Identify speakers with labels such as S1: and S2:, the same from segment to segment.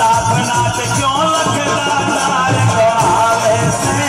S1: साथ नाच क्यों लगता तार को आवे से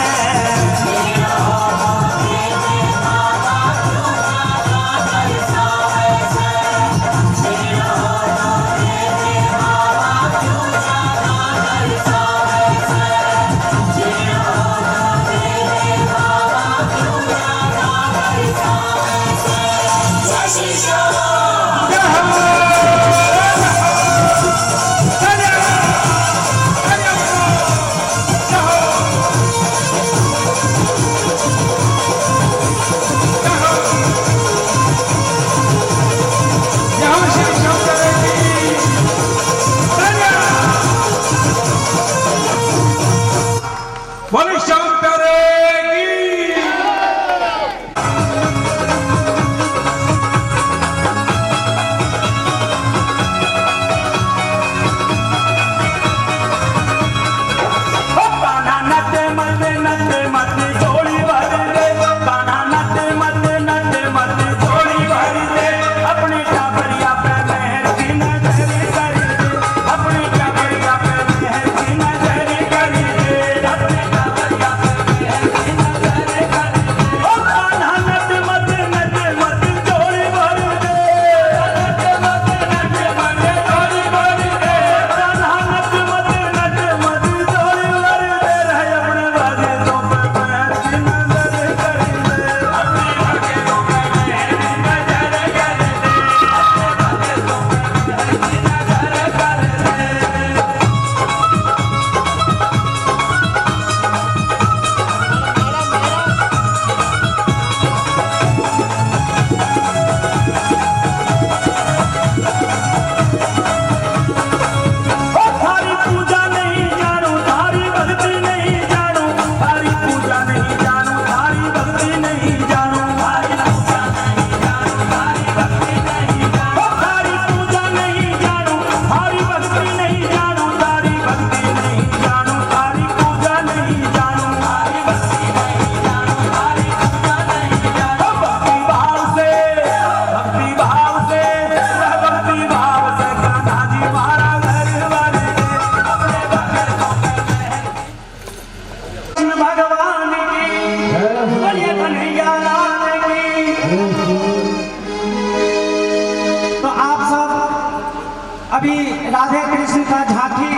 S2: अभी राधे कृष्ण का झांकी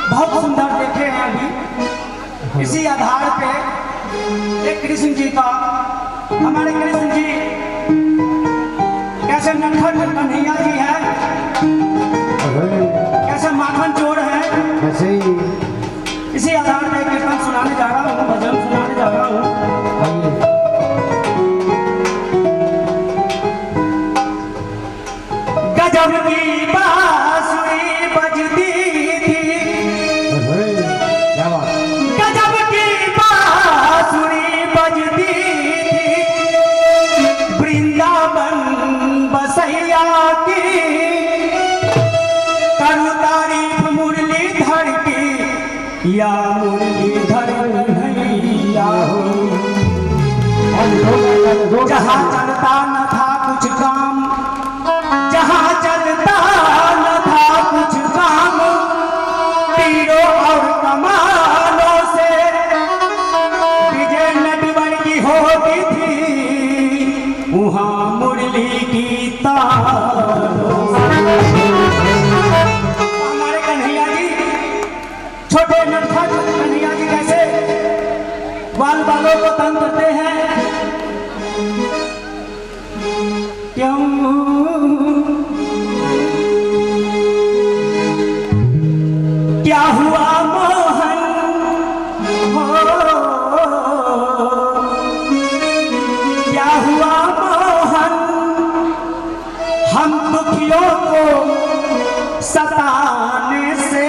S2: बहुत सुंदर देखे हैं। अभी इसी आधार पे एक कृष्ण जी का, हमारे कृष्ण जी कैसे नटखट कन्हैया जी है, कैसे माखन चोर है, इसी आधार पे कीर्तन सुनाने जा रहा हूँ, भजन सुनाने जा रहा हूँ। गजब की बांसुरी बजती थी, गजब की बांसुरी बजती थी, वृंदावन बसैया की करूँ तारीफ मुरलीधर की, या मुरलीधर कन्हैया हो। जहाँ चलता न था कुछ काम, जहाँ चलता न था कुछ काम, तीरों और कमानों से विजय नटवर्गी होती थी, वहाँ मुरली की तारों से। हमारे कन्हैया जी, छोटे नटखट कन्हैया जी कैसे बाल बालों को तंग करते हैं, क्यों क्या हुआ मोहन हो, क्या हुआ मोहन, हम दुखियों को सताने से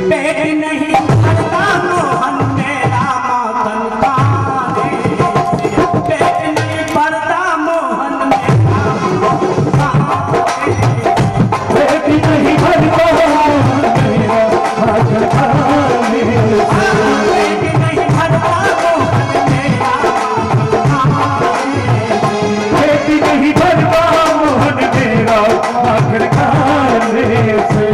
S2: पेट नहीं भरता मोहन मेरा मातन खाने से, पेट नहीं भरता मोहन मेरा मातन खाने से, पेट नहीं भरता
S3: मोहन मेरा आखिर खाने से।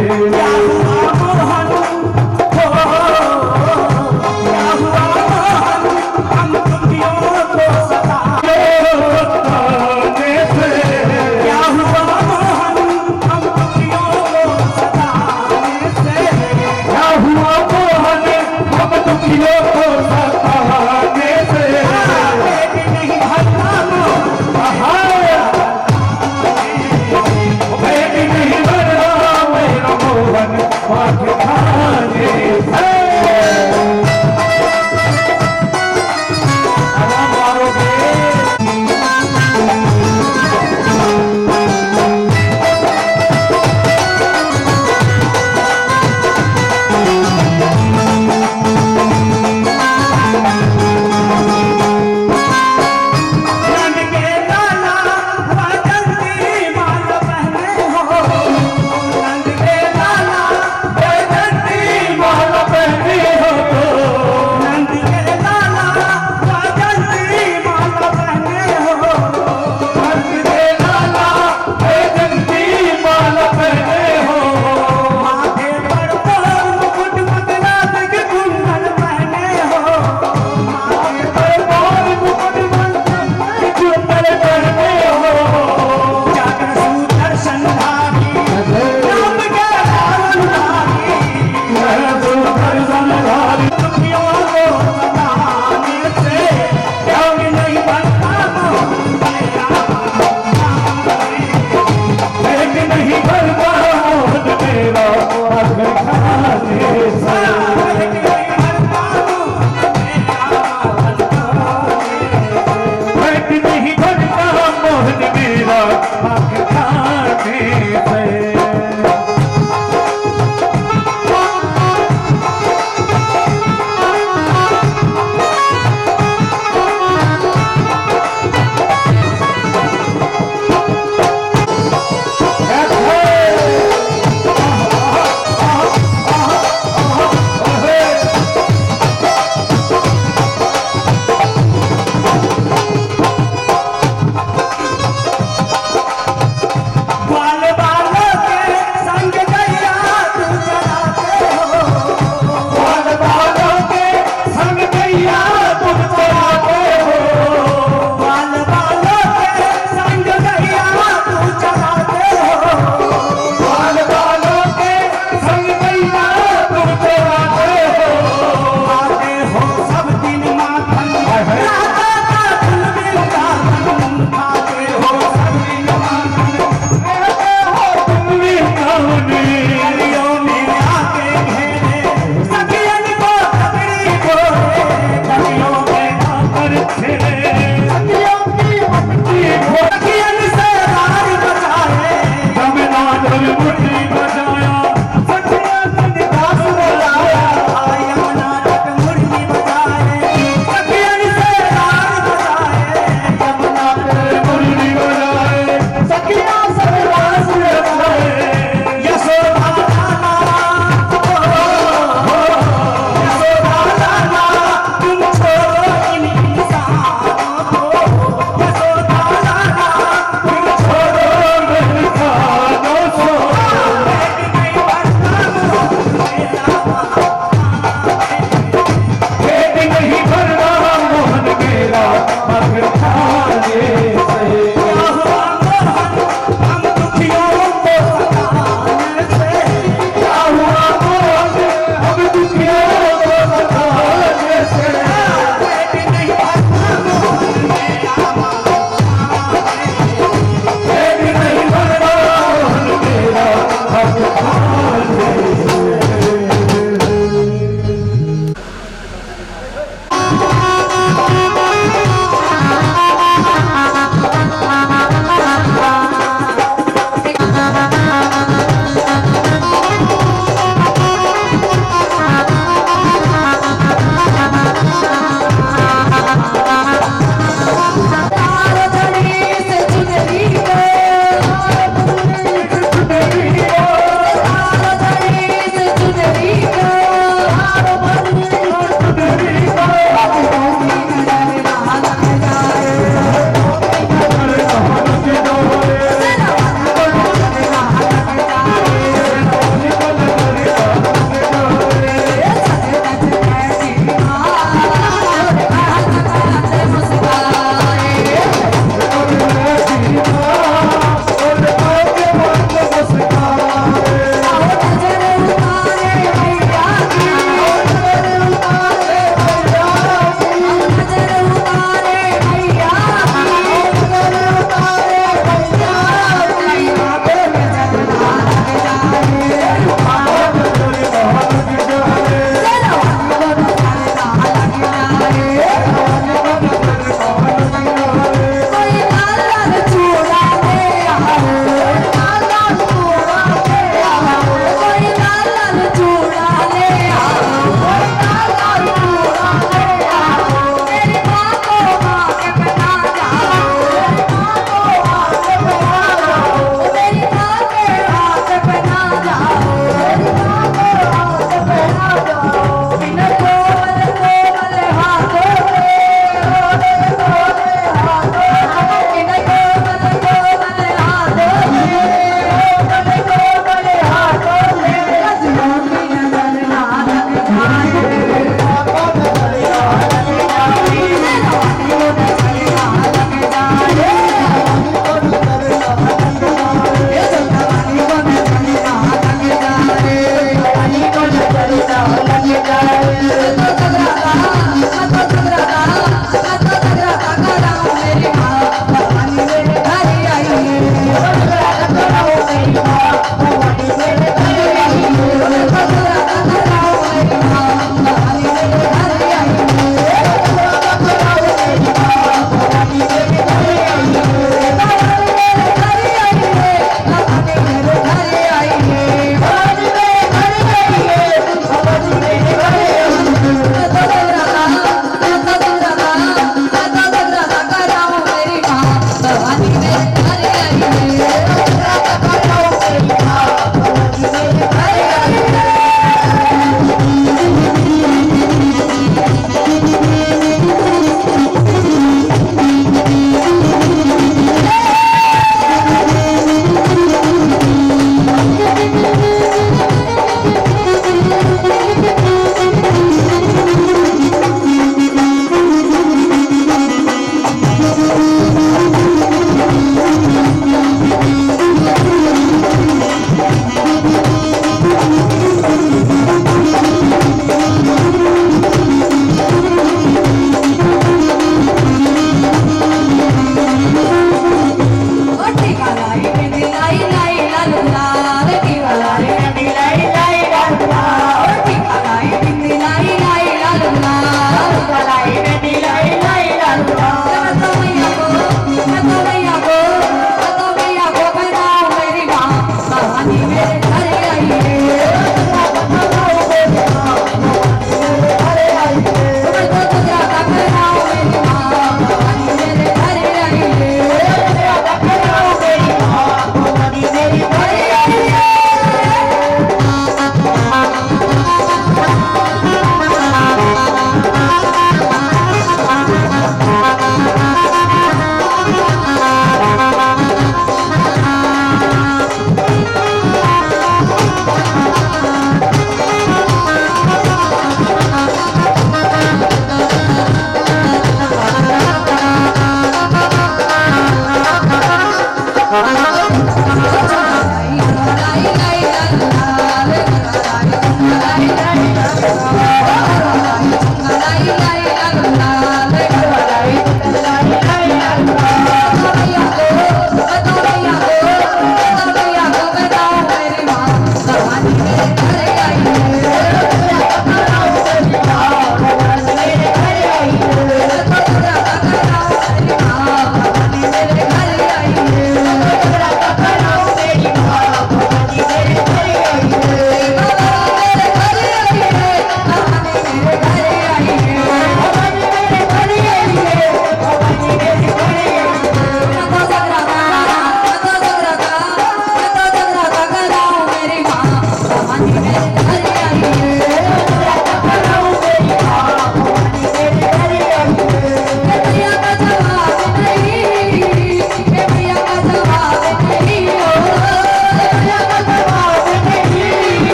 S3: मेरे घर आई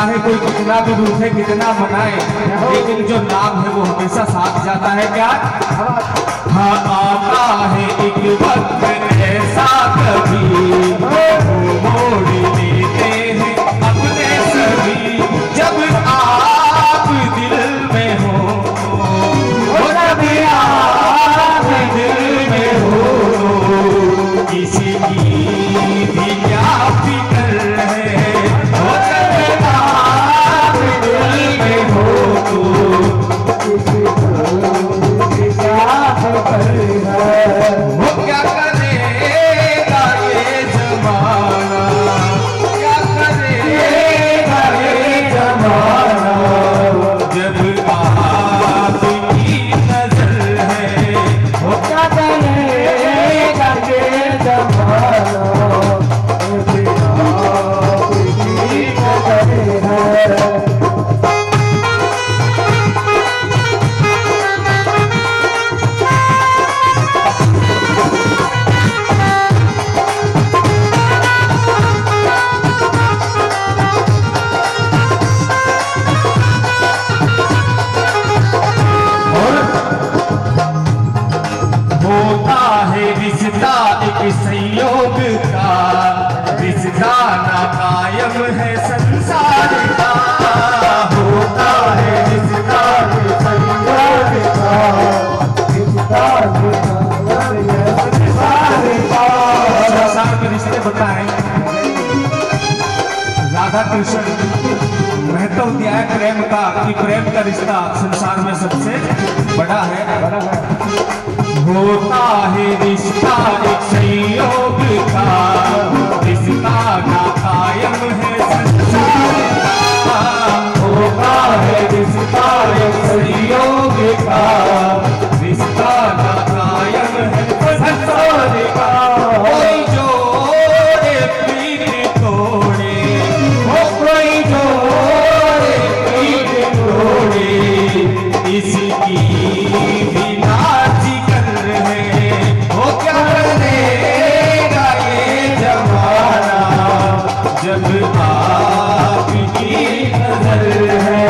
S1: चाहे कोई कितना भी रूठे कितना मनाए, लेकिन जो नाम है वो हमेशा साथ जाता है। क्या हाँ आता है एक वक्त ऐसा कभी, मोड़ लेते हैं अपने सभी, जब आप दिल में हो, जब आप दिल में हो, किसी की भी क्या फिक्र है, जब आप दिल में हो तो वो क्या करेगा ये जमाना, क्या करेगा ये जमाना, जब आपकी नजर है, वो क्या करेगा ये जमाना, आपकी नजर है। होता है रिश्ता एक संयोग का, रिश्ता ना कायम है संसार का, होता है रिश्ता एक संयोग का, रिश्ता ना कायम है संसार का। संसार के रिश्ते बताएं, राधा कृष्ण महत्व दिया है प्रेम का, कि प्रेम का रिश्ता संसार में सबसे बड़ा है। होता है रिश्ता एक संयोग का, रिश्ता ना कायम है संसार का, होता है रिश्ता एक संयोग का, रिश्ता ना कायम है संसार का। कोई जोड़े पीर तोड़े, हो कोई जोड़े पीर तोड़े, इसकी बिना जब आपकी नजर है।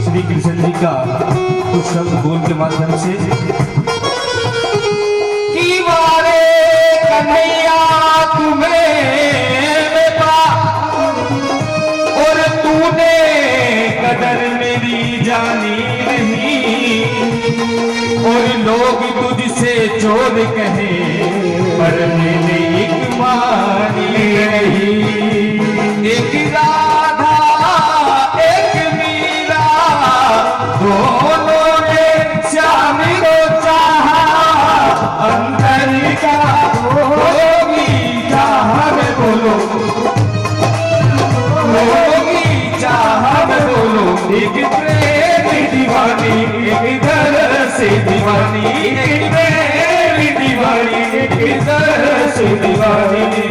S1: श्री कृष्ण जी का कुछ शब्द बोल के माध्यम से, कि वारे कन्हैया तुम्हें और तूने कदर मेरी जानी नहीं, और लोग तुझसे चोर कहे पर मैंने एक मानी नहीं। एक राधा एक मीरा, दोनों ने श्याम को चाहा, अंदर का होगी चाह में बोलो, होगी चाह में बोलो, एक प्रेम दीवानी एक दर से दीवानी, एक प्रेम दीवानी एक दर से दीवानी।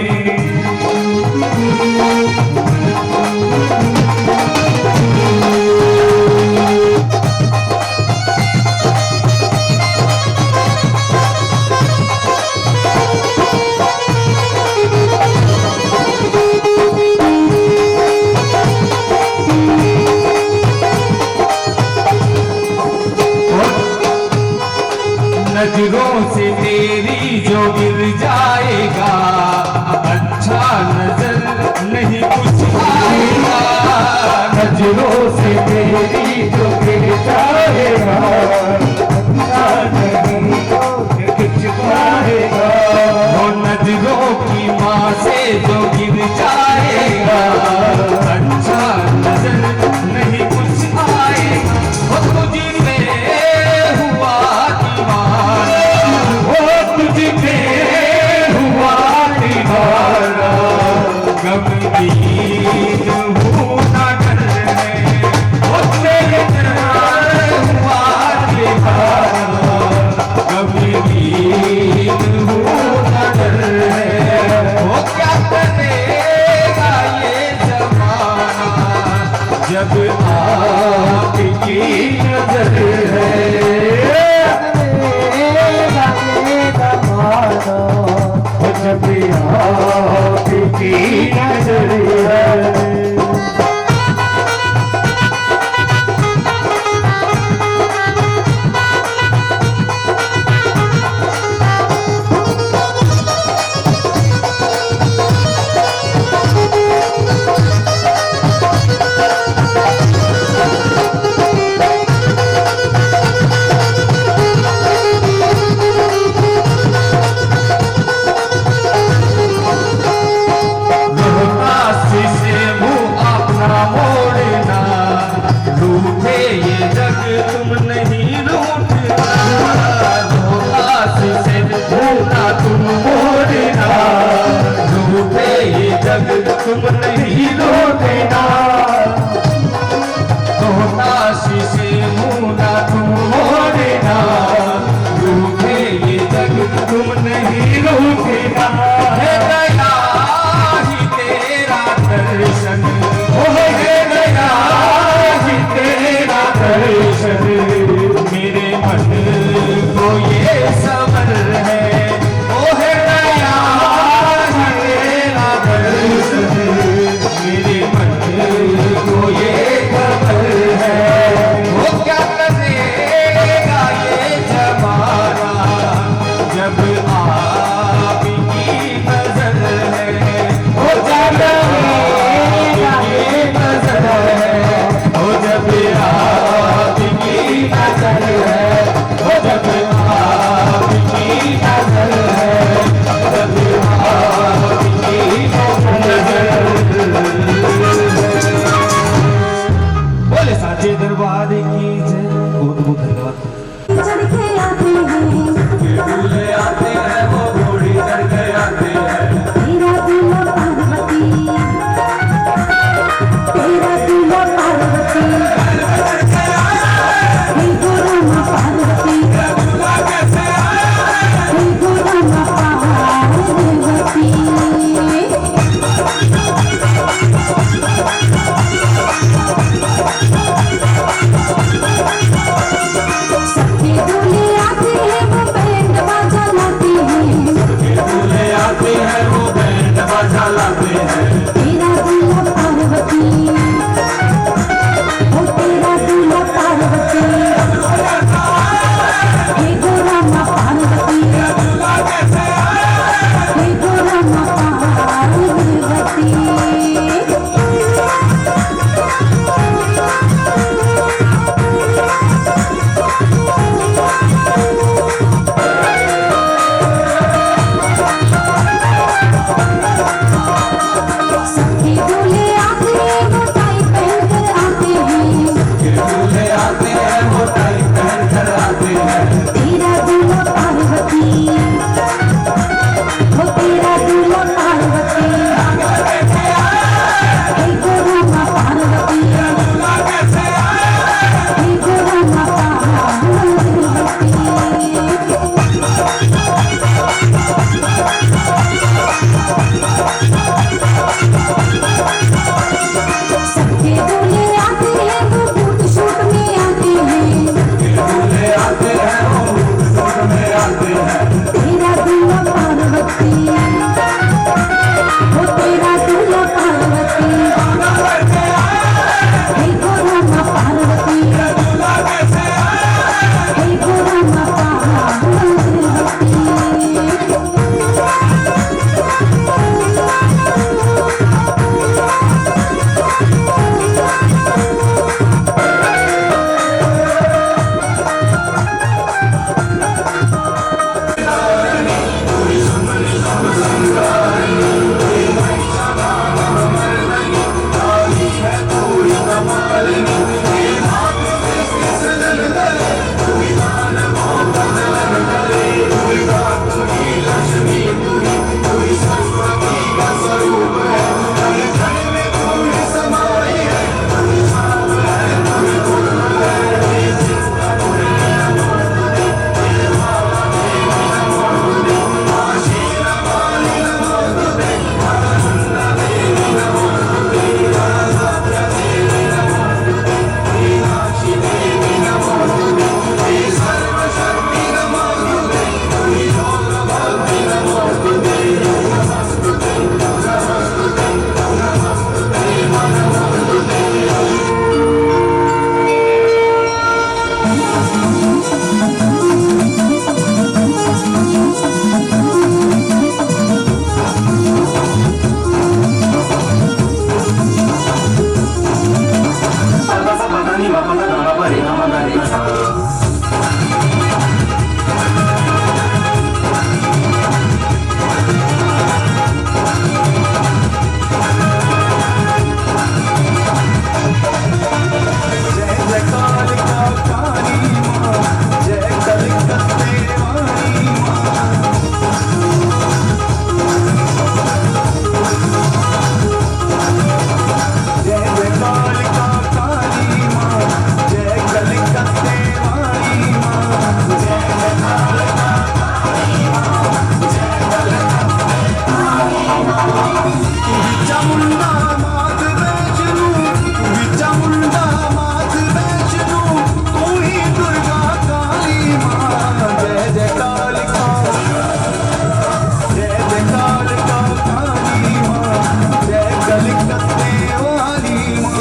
S1: नजरों से तेरी जो गिर जाएगा, अच्छा नजर नहीं कुछ आएगा। नजरों से तेरी जो गिर जाएगा, अच्छा नजर नहीं कुछ आएगा। वो नजरों की जो गिर जाएगा, अच्छा नजर नहीं कुछ आएगा। वो तुझ पे हुआ दीवाना, वो तुझ पे हुआ दीवाना, गमगीन हूँ ना डरने, वो तेरे दर हुआ दीवाना, गमगीन हूँ ना डरने। वो क्या करेगा ये जमाना, जब आपकी नजर है। जब आपकी नजर है। तुम नहीं लौटेना, तोताशी से मुना तुम मोड़ना, रूठे ये जग तुम नहीं लौटेना। है गया ही तेरा दर्शन, है गया ही तेरा दर्शन, मेरे मन को ये सबर है। ओ है गया ही तेरा दर्शन, मेरे मन को ये खबर है। वो क्या करेगा ये जमाना, जब आपकी नजर है। वो जब आपकी नजर है, वो जब आपकी नजर है, वो जब आपकी नजर है, जब आपकी नजर। बोले साचे दरबार की जय। बहुत बहुत धन्यवाद। दूल्हे आते हैं वो घोड़ी चढ़ के आते हैं,
S3: तेरा दूल्हा पार्वती, तेरा दूल्हा पार्वती, हे गोरामा पार्वती, हे गोरामा पार्वती। सबके दूल्हे आते हैं वो बैंड बाजा लाते हैं,
S1: दूल्हे आते हैं वो बैंड बाजा लाते हैं।
S3: तेरा दूल्हा पार्वती, ओ तेरा दूल्हा पार्वती, हे गोरामा पार्वती, हे गोरामा पार्वती। सबके
S4: चामुंडा मात वैष्णो, तू ही चामुंडा मात वैष्णो, तू ही दुर्गा काली माँ। जय जय कालिका, जय जय कालिका काली माँ, जय कलिकत्ते वाली माँ।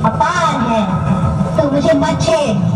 S3: अपार है तो मुझे मत छेड़।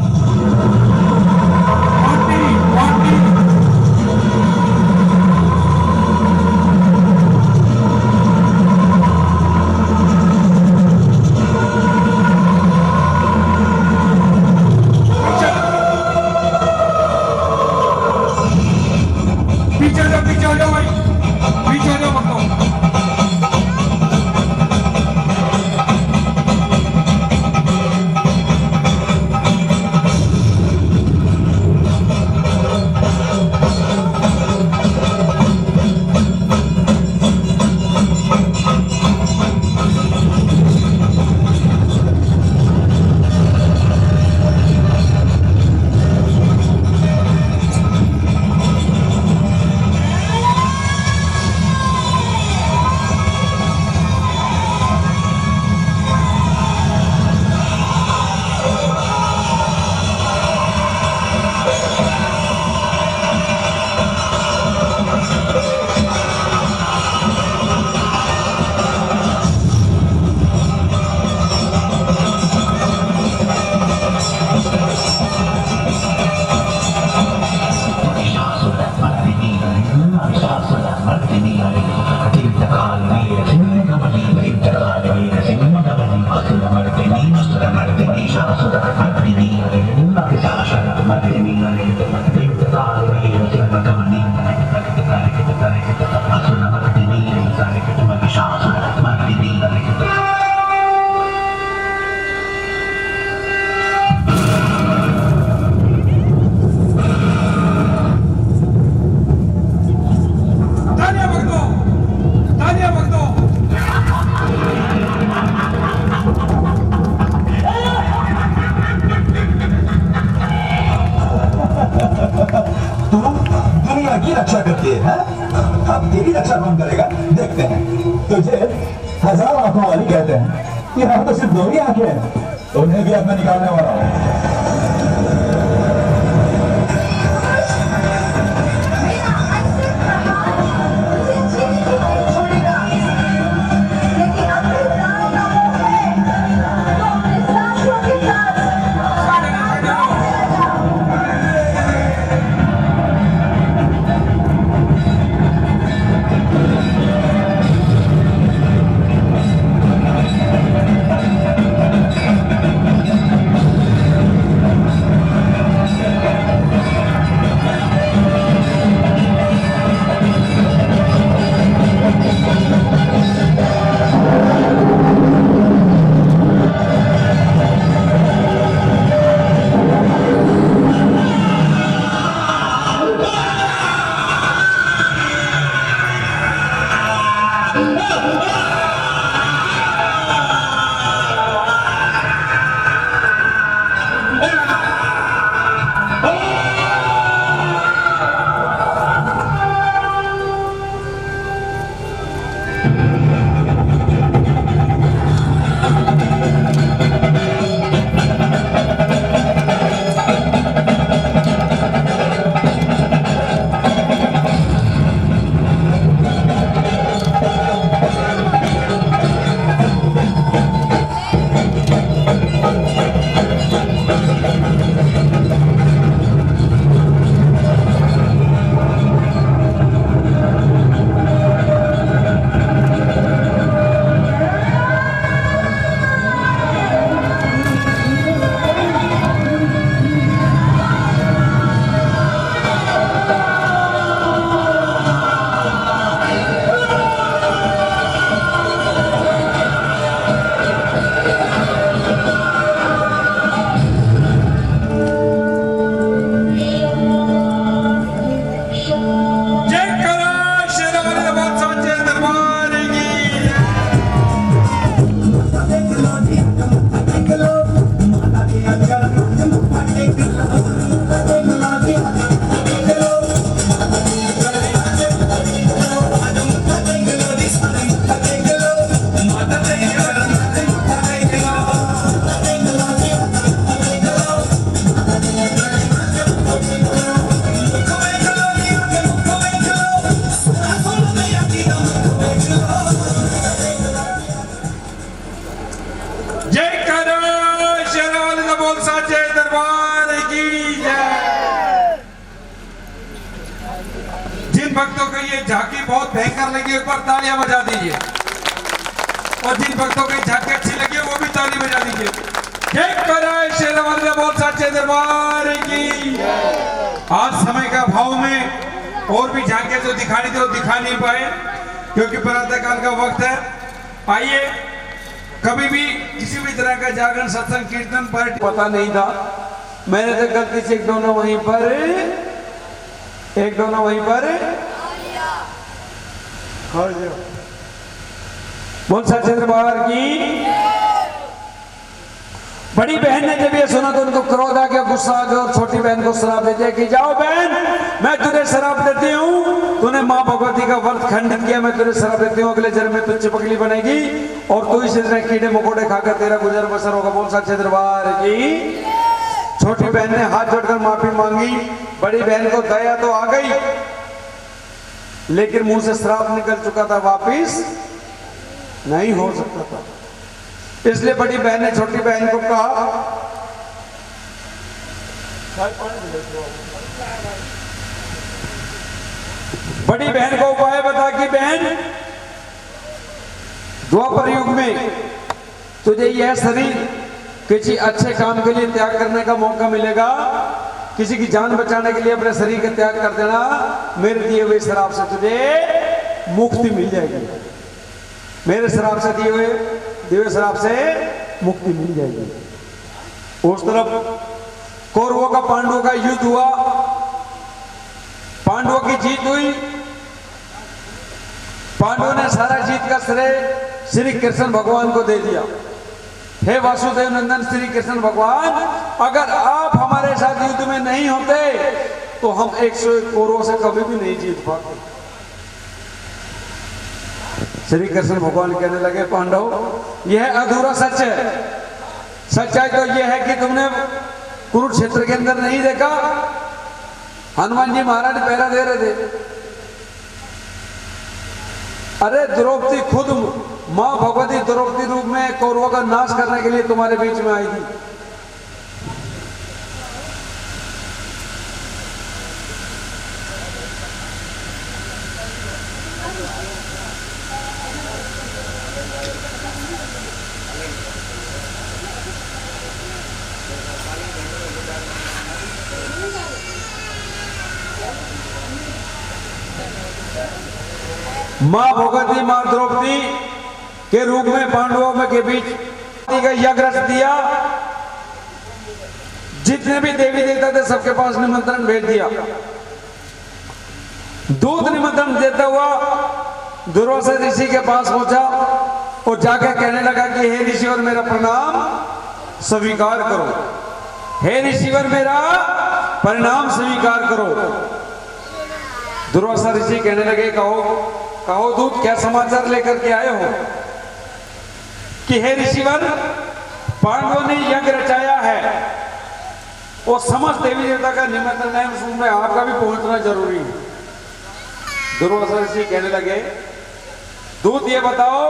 S5: रक्षा करती है, अब तेरी रक्षा कौन करेगा देखते हैं। तुझे 1000 आंखों वाली कहते हैं, कि हम तो सिर्फ 2 ही आंखें हैं, उन्हें भी अब मैं निकालने वाला हूँ।
S1: भक्तों को ये झांकी बहुत भयंकर लगी, एक बार तालियां बजा दीजिए। और जिन भक्तों को झांकी अच्छी लगी वो भी ताली बजा दीजिए। जय कराए शेरवाली बोल सच्चे दरबार की। आज समय का भाव में और भी झांकियां जो दिखानी थी वो दिखा नहीं पाए क्योंकि प्रातः काल का वक्त है। आइए, कभी भी किसी भी तरह का जागरण सत्संग कीर्तन पार्टी
S6: पता नहीं था, मैंने तो गलती से एक दोनों वहीं पर बोल सच्चे दरबार की। बड़ी बहन ने जब ये सुना तो उनको क्रोध आ गया, गुस्सा आ गया और छोटी बहन को शराप देते हैं कि जाओ बहन, मैं तुझे शराप देती हूँ, तूने माँ भगवती का व्रत खंडन किया, मैं तुझे शराप देती हूँ, अगले जन्म में तू चिपकली बनेगी और तू इसी तरह कीड़े मकोड़े खाकर तेरा गुजर बसर होगा। बोल सच्चे दरबार की। छोटी बहन ने हाथ जोड़कर माफी मांगी। बड़ी बहन को दया तो आ गई लेकिन मुंह से श्राप निकल चुका था, वापिस नहीं हो सकता था। इसलिए बड़ी बहन ने छोटी बहन को कहा, बड़ी बहन को उपाय बता कि बहन, द्वापर युग में तुझे यह शरीर किसी अच्छे काम के लिए त्याग करने का मौका मिलेगा, किसी की जान बचाने के लिए अपने शरीर का त्याग कर देना, मेरे दिए हुए शराब से तुझे मुक्ति मिल जाएगी, मेरे शराब से दिए हुए शराब से मुक्ति मिल जाएगी। उस तरफ कौरवों का पांडवों का युद्ध हुआ, पांडवों की जीत हुई। पांडवों ने सारा जीत का श्रेय श्री कृष्ण भगवान को दे दिया। हे वासुदेव नंदन श्री कृष्ण भगवान, अगर आप हमारे साथ युद्ध में नहीं होते तो हम 101 कौरवों से कभी भी नहीं जीत पाते। श्री कृष्ण भगवान कहने लगे पांडव यह अधूरा सच है। सच्चाई तो यह है कि तुमने कुरुक्षेत्र के अंदर नहीं देखा, हनुमान जी महाराज पहरा दे रहे थे। अरे द्रौपदी खुद मां भगवती द्रौपदी रूप में कौरवों का नाश करने के लिए तुम्हारे बीच में आई थी। मां भगवती मां द्रौपदी के रूप में पांडवों में के बीच का यज्ञ रच दिया। जितने भी देवी देवता थे सबके पास निमंत्रण भेज दिया। दूत निमंत्रण देता हुआ दुर्वासा ऋषि के पास पहुंचा और जाकर कहने लगा कि हे ऋषिवर मेरा प्रणाम स्वीकार करो। हे ऋषिवर मेरा परिणाम स्वीकार करो। दुर्वासा ऋषि कहने लगे कहो दूत क्या समाचार लेकर के आए हो? कि हे ऋषिवर पांडवों ने यज्ञ रचाया है और समस्त देवी देवता का निमंत्रण है, उसमें आपका भी पहुंचना जरूरी है। दुर्वासा ऋषि कहने लगे दूत ये बताओ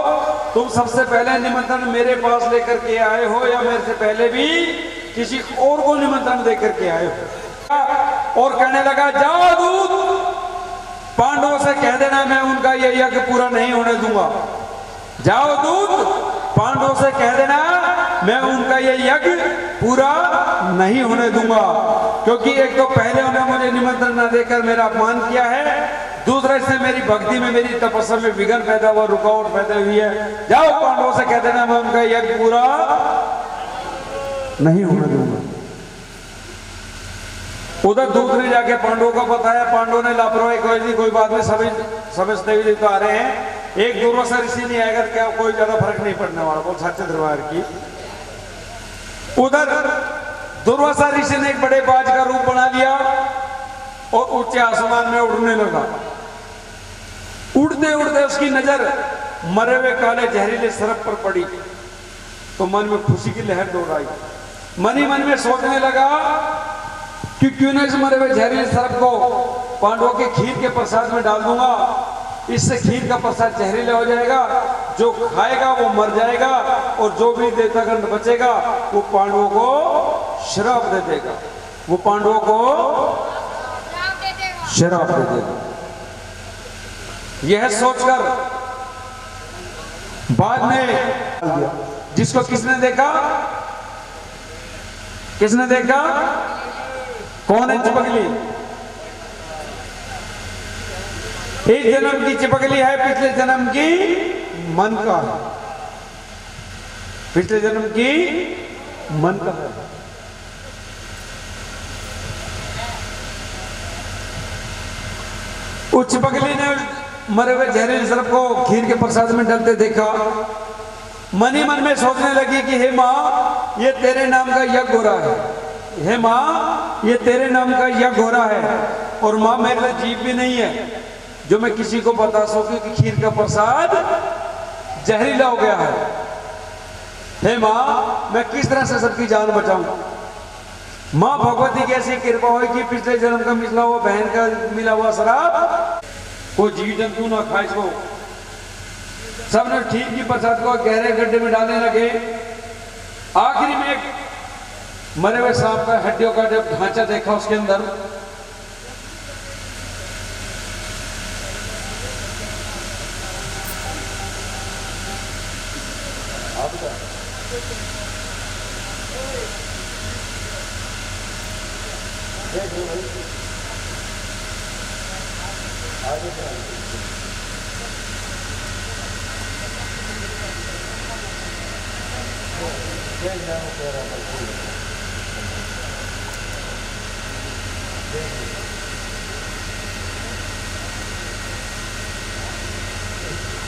S6: तुम सबसे पहले निमंत्रण मेरे पास लेकर के आए हो या मेरे से पहले भी किसी और को निमंत्रण देकर के आए हो? और कहने लगा जाओ दूत पांडवों से कह देना मैं उनका ये यज्ञ पूरा नहीं होने दूंगा। जाओ दूत पांडवों से कह देना मैं उनका ये यज्ञ पूरा नहीं होने दूंगा, क्योंकि एक तो पहले उन्होंने मुझे निमंत्रण न देकर मेरा अपमान किया है, दूसरा इससे मेरी भक्ति में मेरी तपस्या में विघ्न पैदा हुआ, रुकावट पैदा हुई है। जाओ पांडवों से कह देना मैं उनका यज्ञ पूरा नहीं होने दूंगा। उधर दूत ने जाके पांडवों को बताया, पांडवों ने लापरवाही कोई बात नहीं, सभी देवी देवता आ रहे हैं, एक दुर्वासा ऋषि नहीं आएगा क्या कोई ज्यादा फर्क नहीं पड़ने वाला, बहुत सच्चे दरबार की। उधर दुर्वासा ऋषि ने एक बड़े बाज का रूप बना लिया और ऊंचे आसमान में उड़ने लगा। उड़ते उड़ते उसकी नजर मरे हुए काले जहरीले सर्प पर पड़ी तो मन में खुशी की लहर दौड़ आई। मन ही मन में सोचने लगा कि क्यों न इस मरे हुए जहरीले सर्प को पांडवों के खीर के प्रसाद में डाल दूंगा, इससे खीर का प्रसाद जहरीला हो जाएगा, जो खाएगा वो मर जाएगा और जो भी देवतागण बचेगा वो पांडवों को श्राप दे देगा, वो पांडवों को श्राप दे देगा। यह सोचकर बाद में जिसको किसने देखा कौन है? चिपकली। इस जन्म की चिपकली है, पिछले जन्म की मन का है, पिछले जन्म की मन का है। उस चिपकली ने मरे हुए जहरीले सर्प को खीर के प्रसाद में डालते देखा। मन ही मन में सोचने लगी कि हे मां ये तेरे नाम का यज्ञ हो रहा है, हे मां ये तेरे नाम का यज्ञ हो रहा है, और मां मेरे लिए जीव भी नहीं है जो मैं किसी को बता सकूं कि खीर का प्रसाद जहरीला हो गया है। हे मां मैं किस तरह से सबकी जान बचाऊं? मां भगवती की ऐसी कृपा हुई कि पिछले जन्म का मिला हुआ बहन का मिला हुआ शराब कोई जीव जंतु ना खाए इसको। सबने खीर की प्रसाद को गहरे गड्ढे में डालने लगे। आखिरी में एक मरे हुए सांप का हड्डियों का जब ढांचा देखा उसके अंदर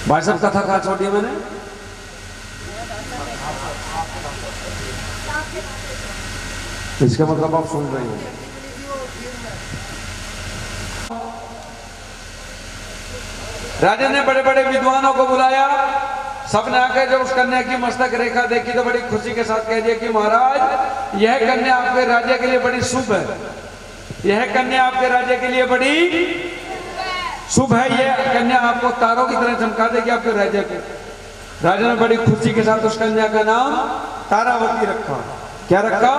S6: भाई साहब कथा कहाँ छोड़ी है मैंने? इसका मतलब आप सुन रहे हो। राजा ने बड़े बड़े विद्वानों को बुलाया, सबने आकर जब उस कन्या की मस्तक रेखा देखी तो बड़ी खुशी के साथ कह दिया कि महाराज यह कन्या आपके राज्य के लिए बड़ी शुभ है, यह कन्या आपके राज्य के लिए बड़ी शुभ है, यह कन्या आपको तारों की तरह चमका देगी आपके राज्य के। राजा ने बड़ी खुशी के साथ उस कन्या का नाम तारावती रखा। क्या रखा?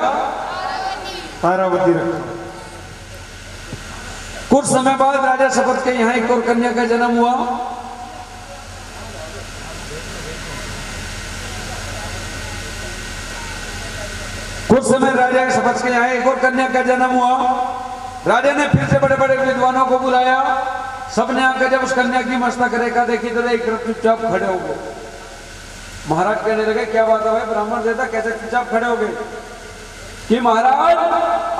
S6: तारावती रखा। कुछ समय बाद राजा शपथ के यहाँ एक और कन्या का जन्म हुआ। कुछ समय राजा के शपथ के यहाँ एक और कन्या का जन्म हुआ। राजा ने फिर से बड़े बड़े विद्वानों को बुलाया, सबने आकर जब उस कन्या की मस्तक रेखा देखी तो एक तरफ चुपचाप खड़े हो गए। महाराज कहने लगे क्या बात है ब्राह्मण देवता, कैसे चुपचाप खड़े हो गए? कि महाराज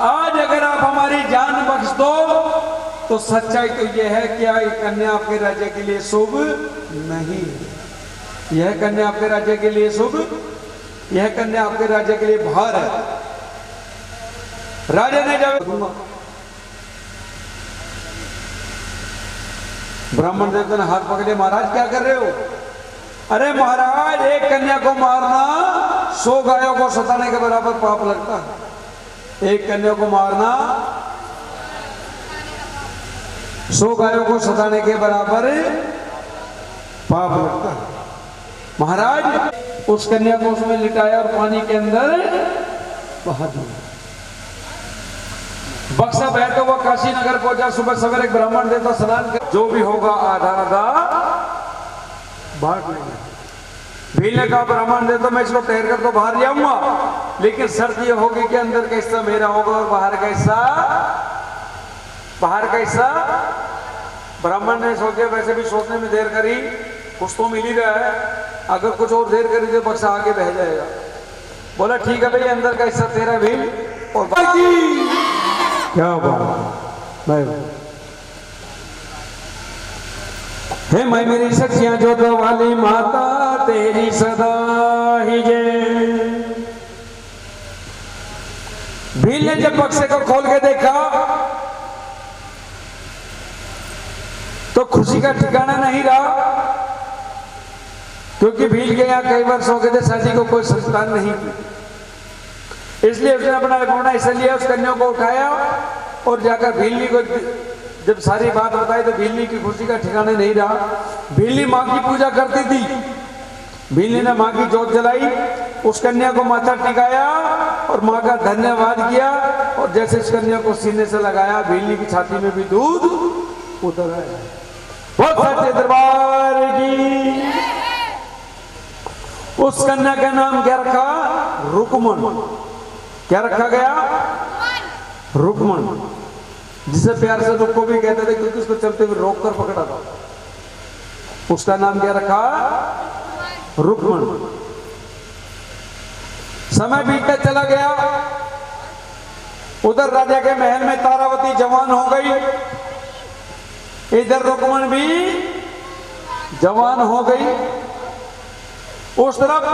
S6: आज अगर आप हमारी जान बख्श दो तो सच्चाई तो यह है कि यह कन्या आपके राज्य के लिए शुभ नहीं है। यह कन्या आपके राज्य के लिए शुभ, यह कन्या आपके राज्य के लिए भार है। राजा ने जब ब्राह्मण देवता ने हाथ पकड़े, महाराज क्या कर रहे हो? अरे महाराज एक कन्या को मारना 100 गायों को सताने के बराबर पाप लगता है। एक कन्या को मारना 100 गायों को सताने के बराबर पाप लगता है। महाराज उस कन्या को उसमें लिटाया और पानी के अंदर बहा दिया। बक्सा बैठ तो वह काशी नगर पहुंचा। सुबह सवेरे ब्राह्मण देवता स्नान कर जो भी होगा आधा आधा बांट लेंगे। भील ने कहा ब्राह्मण देवता मैं इसको तैर कर तो बाहर जाऊंगा, लेकिन शर्त यह होगी कि अंदर का हिस्सा मेरा होगा और बाहर का हिस्सा ब्राह्मण ने सोचे, वैसे भी सोचने में देर करी, कुछ तो मिल ही रहा है, अगर कुछ और देर करी तो बक्सा आगे बह जाएगा। बोला ठीक है भाई अंदर का हिस्सा तेरा भील और बाकी क्या बात है मैं मेरी सखियां जो तो वाली माता तेरी सदा ही जय। भील ने जब बक्से को खोल के देखा तो खुशी का ठिकाना नहीं रहा, क्योंकि भील के यहाँ कई वर्ष हो गए थे शादी को कोई संतान नहीं की। इसलिए उसने अपना घोड़ा ऐसे लिया, उस कन्या को उठाया और जाकर भीलनी को जब सारी बात बताई तो भीलनी की खुशी का ठिकाना नहीं रहा। भीलनी माँ की पूजा करती थी। भीलनी ने माँ की जोत जलाई, उस कन्या को माथा टिकाया और माँ का धन्यवाद किया, और जैसे इस कन्या को सीने से लगाया भीलनी की छाती में भी दूध उतर आया। बहुत सच्चे दरबार की। उस कन्या का नाम क्या रखा? रुकमन। क्या रखा गया? रुकमन, जिसे प्यार से रुक को भी कहते थे क्योंकि उसको चलते हुए रोक कर पकड़ा था। उसका नाम क्या रखा? रुकमन। समय बीतता चला गया। उधर राजा के महल में तारावती जवान हो गई, इधर रुकमन भी जवान हो गई। उस तरफ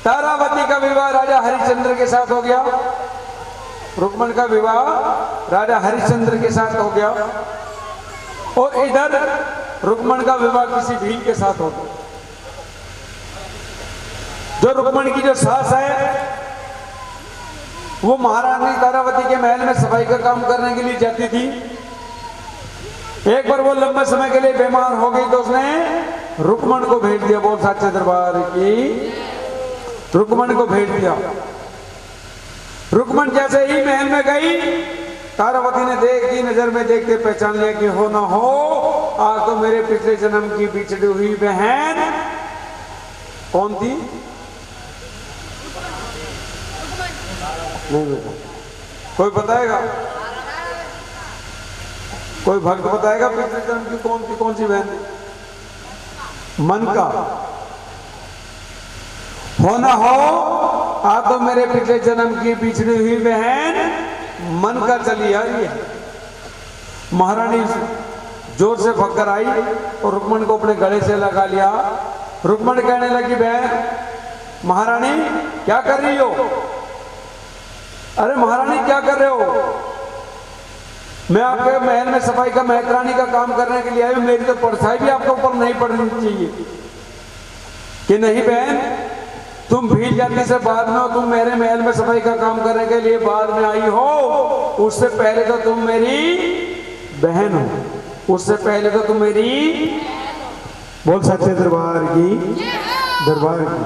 S6: तारावती का विवाह राजा हरिश्चंद्र के साथ हो गया, रुकमन का विवाह राजा हरिश्चंद्र के साथ हो गया, और इधर रुकमन का विवाह किसी भील के साथ हो गया। जो रुकमन की जो सास है वो महारानी तारावती के महल में सफाई का काम करने के लिए जाती थी। एक बार वो लंबे समय के लिए बीमार हो गई तो उसने रुकमन को भेज दिया। बोल सच्चे दरबार की। रुकमन को भेज दिया। रुकमन जैसे ही महल में गई, तारावती ने देखी, नजर में देखते पहचान लिया कि हो ना हो आज तो मेरे पिछले जन्म की बिछड़ी हुई बहन। कौन थी? नहीं बेटा, कोई बताएगा? कोई भक्त बताएगा पिछले जन्म की कौन सी बहन? मन का हो ना हो आज तो मेरे पिछले जन्म की बिछड़ी हुई बहन मन का चली आ रही है। महारानी जोर से भगकर आई और रुकमन को अपने गले से लगा लिया। रुकमन कहने लगी बहन महारानी क्या कर रही हो? अरे महारानी क्या कर रहे हो? मैं आपके महल में सफाई का मेहतरानी का काम करने के लिए आई हूं, मेरी तो परछाई भी आपके ऊपर नहीं पड़नी चाहिए कि नहीं बहन, तुम भील जाति से बाद में हो, तुम मेरे महल में सफाई का काम करने के लिए बाद में आई हो, उससे पहले तो तुम मेरी बहन हो, उससे पहले तो तुम मेरी, बोल सच्चे दरबार की, दरबार की।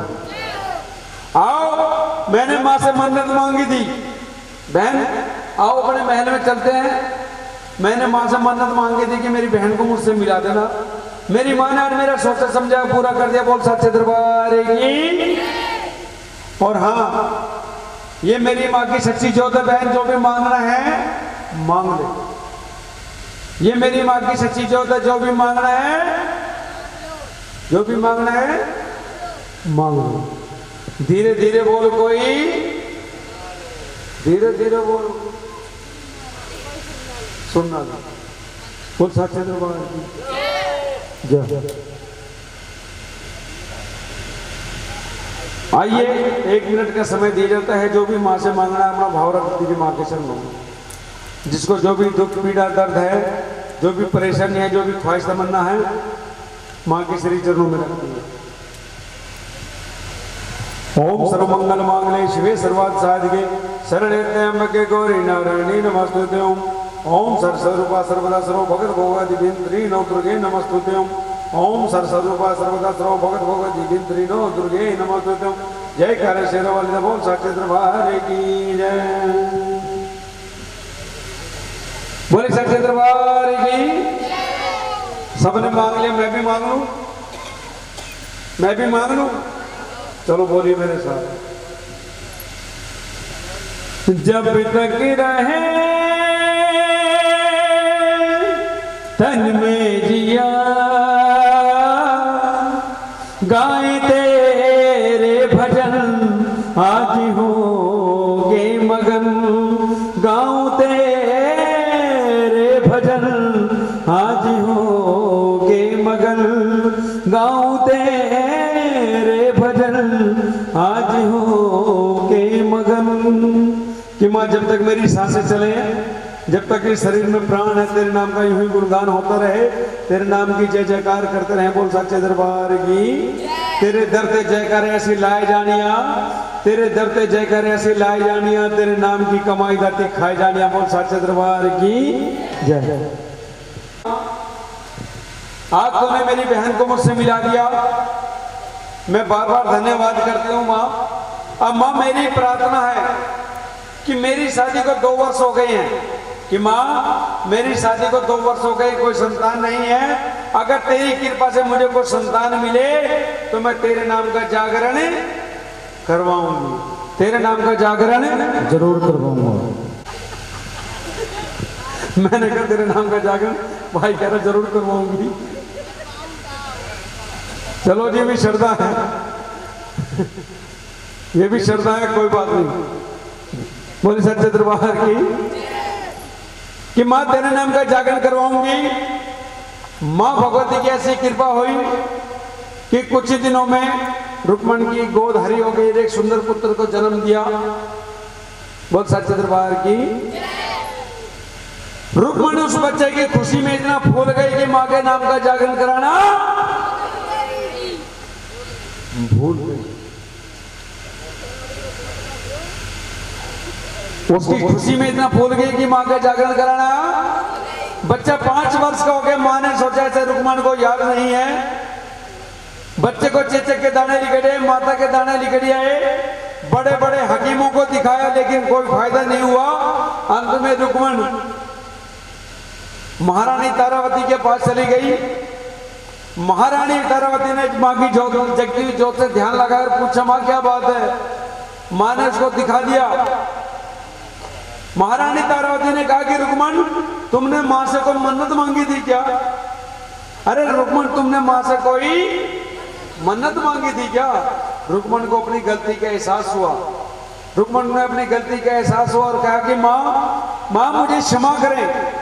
S6: आओ, मैंने माँ से मन्नत मांगी थी, बहन आओ अपने महल में चलते हैं। मैंने माँ से मन्नत मांगी थी कि मेरी बहन को मुझसे मिला देना, मेरी माँ ने आज मेरा सोचा समझा पूरा कर दिया, बोल सच्चे दरबार की। और हाँ, ये मेरी माँ की सच्ची जोत है बहन, जो भी मांगना है मांग ले। ये मेरी माँ की सच्ची जोत है, जो भी मांगना है, जो भी मांगना है मांग लो। धीरे धीरे बोल, कोई धीरे धीरे बोल, सुनना बोल सच्चे दरबार की जय। आइए, 1 मिनट का समय दिया जाता है, जो भी माँ से मांगना है अपना भाव रख दीजिए माँ के चरणों में। जिसको जो भी दुख पीड़ा दर्द है, जो भी परेशानी है, जो भी ख्वाहिश तमन्ना है, माँ के श्री चरणों में रख दीजिए। ओम सर्वमंगल मांगल्ये शिवे सर्वार्थ साधिके शरण्ये त्र्यंबके गौरी नारायणी नमस्तुते। ओम सर्वरूपा सर्वदा सर्व भगत भगवती दिव्येन्द्री नो दुर्गे नमस्तुते। ओम सर्वरूपा सर्वदा सर्व भगत भगवती दिव्येन्द्री नो दुर्गे नमस्तुते। जय कर शेरवाली बोल सच्चे दरबार की जय। बोले सच्चे दरबार की। सबने मांग लिया, मैं भी मांग लूं, मैं भी मांग लूं। चलो बोलिए मेरे साथ। जब तक रहे तन में जिया, गाए तेरे भजन आज होगे मगन। गाऊं तेरे भजन आज होगे मगन। गाऊं तेरे भजन आज होगे मगन। कि माँ जब तक मेरी सांसें चले, जब तक इस शरीर में प्राण है, तेरे नाम का यूं ही गुणगान होता रहे, तेरे नाम की जय जयकार करते रहे। बोल सच्चे दरबार की। तेरे दर ते जयकार ऐसी लाए जानिया, तेरे दर ते जयकार ऐसी लाए जानिया, तेरे नाम की कमाई दाती खाए जानिया। बोल सच्चे दरबार की जय। आज तूने मेरी बहन को मुझसे मिला दिया, मैं बार बार धन्यवाद करती हूँ माँ। अब माँ मेरी प्रार्थना है कि मेरी शादी को 2 वर्ष हो गए हैं, कि माँ मेरी शादी को 2 वर्ष हो गए, कोई संतान नहीं है। अगर तेरी कृपा से मुझे कोई संतान मिले तो मैं तेरे नाम का जागरण करवाऊंगी, तेरे नाम का जागरण जरूर करवाऊंगा। मैंने कहा तेरे नाम का जागरण, भाई कह रहा जरूर करवाऊंगी। चलो जी, भी श्रद्धा है, ये भी श्रद्धा है, कोई बात नहीं। बोले सच्चे दरबार की। कि माँ तेरे नाम का जागरण करवाऊंगी। माँ भगवती की ऐसी कृपा हुई कि कुछ ही दिनों में रुक्मण की गोद हरी हो गई, एक सुंदर पुत्र को जन्म दिया। बोल सच्चे दरबार की। रुक्मण उस बच्चे की खुशी में इतना फूल गई कि माँ के नाम का जागरण कराना भूल गई। उसकी खुशी में इतना फूल गई कि माँ का जागरण कराना। बच्चा 5 वर्ष का हो गया, माँ ने सोचा ऐसे रुक्मण को याद नहीं है। बच्चे को चेचक के दाने लिखड़े, माता के दाने लिखड़े आए, बड़े बड़े हकीमों को दिखाया, लेकिन कोई फायदा नहीं हुआ। अंत में रुक्मण महारानी तारावती के पास चली गई। महारानी तारावती ने माँ की जोत, जगती हुई जोत से ध्यान लगाकर पूछा, माँ क्या बात है? माँ ने उसको दिखा दिया। महारानी तारावती ने कहा कि रुक्मण तुमने माँ से कोई मन्नत मांगी थी क्या? अरे रुक्मण तुमने माँ से कोई मन्नत मांगी थी क्या? रुक्मण को अपनी गलती का एहसास हुआ। रुक्मण ने अपनी गलती का एहसास हुआ और कहा कि माँ मुझे क्षमा करें,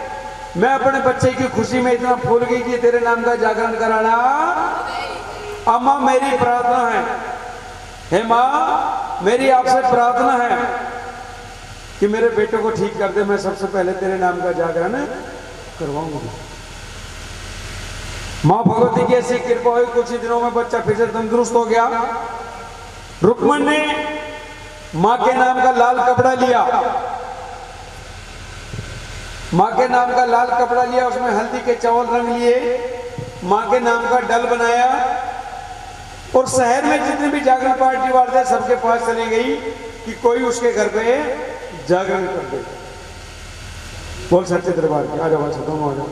S6: मैं अपने बच्चे की खुशी में इतना फूल गई कि तेरे नाम का जागरण कराना। अब माँ मेरी प्रार्थना है, हे माँ मेरी आपसे प्रार्थना है कि कि मेरे बेटे को ठीक कर दे, मैं सबसे पहले तेरे नाम का जागरण करवाऊंगी। मां भगवती की ऐसी कृपा हुई, कुछ ही दिनों में बच्चा फिर से तंदुरुस्त हो गया। रुक्मण ने मां के नाम का लाल कपड़ा लिया, मां के नाम का लाल कपड़ा लिया, उसमें हल्दी के चावल रंग लिए, मां के नाम का डल बनाया और शहर में जितने भी जागरण पार्टी वाले थे सबके पास चली गई कि कोई उसके घर पे जागरण कर दे। बोल सच्चे दरबार की, आ जाओ अच्छा दोनों आ जाओ।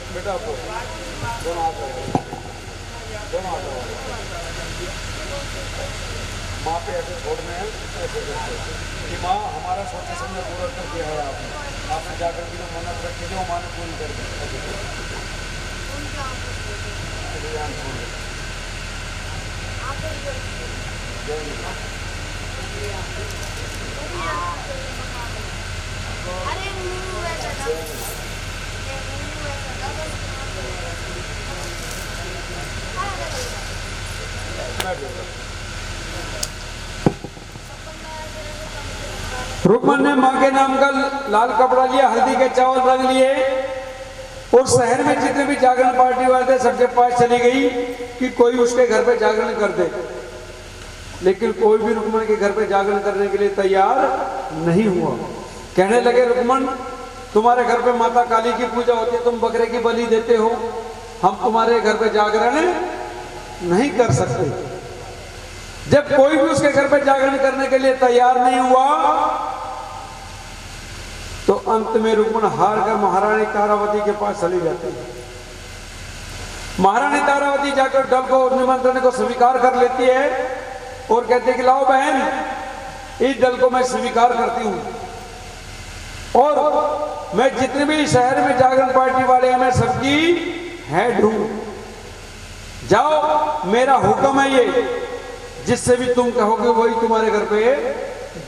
S6: बेटा आपको दोनों हाथ लगाओ, दोनों हाथ लगाओ। माँ पे ऐसे छोड़ने हैं ऐसे कि माँ हमारा सोचे समझे पूरा कर दिया है आपने जाकर की जो मन्नत रखी थी वो माँ ने पूरी कर दी। रुक्मण ने मां के नाम का लाल कपड़ा लिया, हल्दी के चावल रंग लिए और शहर में जितने भी जागरण पार्टी वाले थे सबके पास चली गई कि कोई उसके घर पे जागरण कर दे, लेकिन कोई भी रुक्मण के घर पे जागरण करने के लिए तैयार नहीं हुआ। कहने लगे रुक्मण तुम्हारे घर पे माता काली की पूजा होती है, तुम बकरे की बलि देते हो, हम तुम्हारे घर पे जागरण नहीं कर सकते। जब कोई भी उसके घर पे जागरण करने के लिए तैयार नहीं हुआ तो अंत में रुक्मण हार कर महारानी तारावती के पास चली जाती है। महारानी तारावती जाकर डल को निमंत्रण को स्वीकार कर लेती है और कहती है कि लाओ बहन, इस डल को मैं स्वीकार करती हूं और मैं जितने भी शहर में जागरण पार्टी वाले हैं मैं सबकी हेड हूं। जाओ, मेरा हुक्म है ये, जिससे भी तुम कहोगे वही तुम्हारे घर पे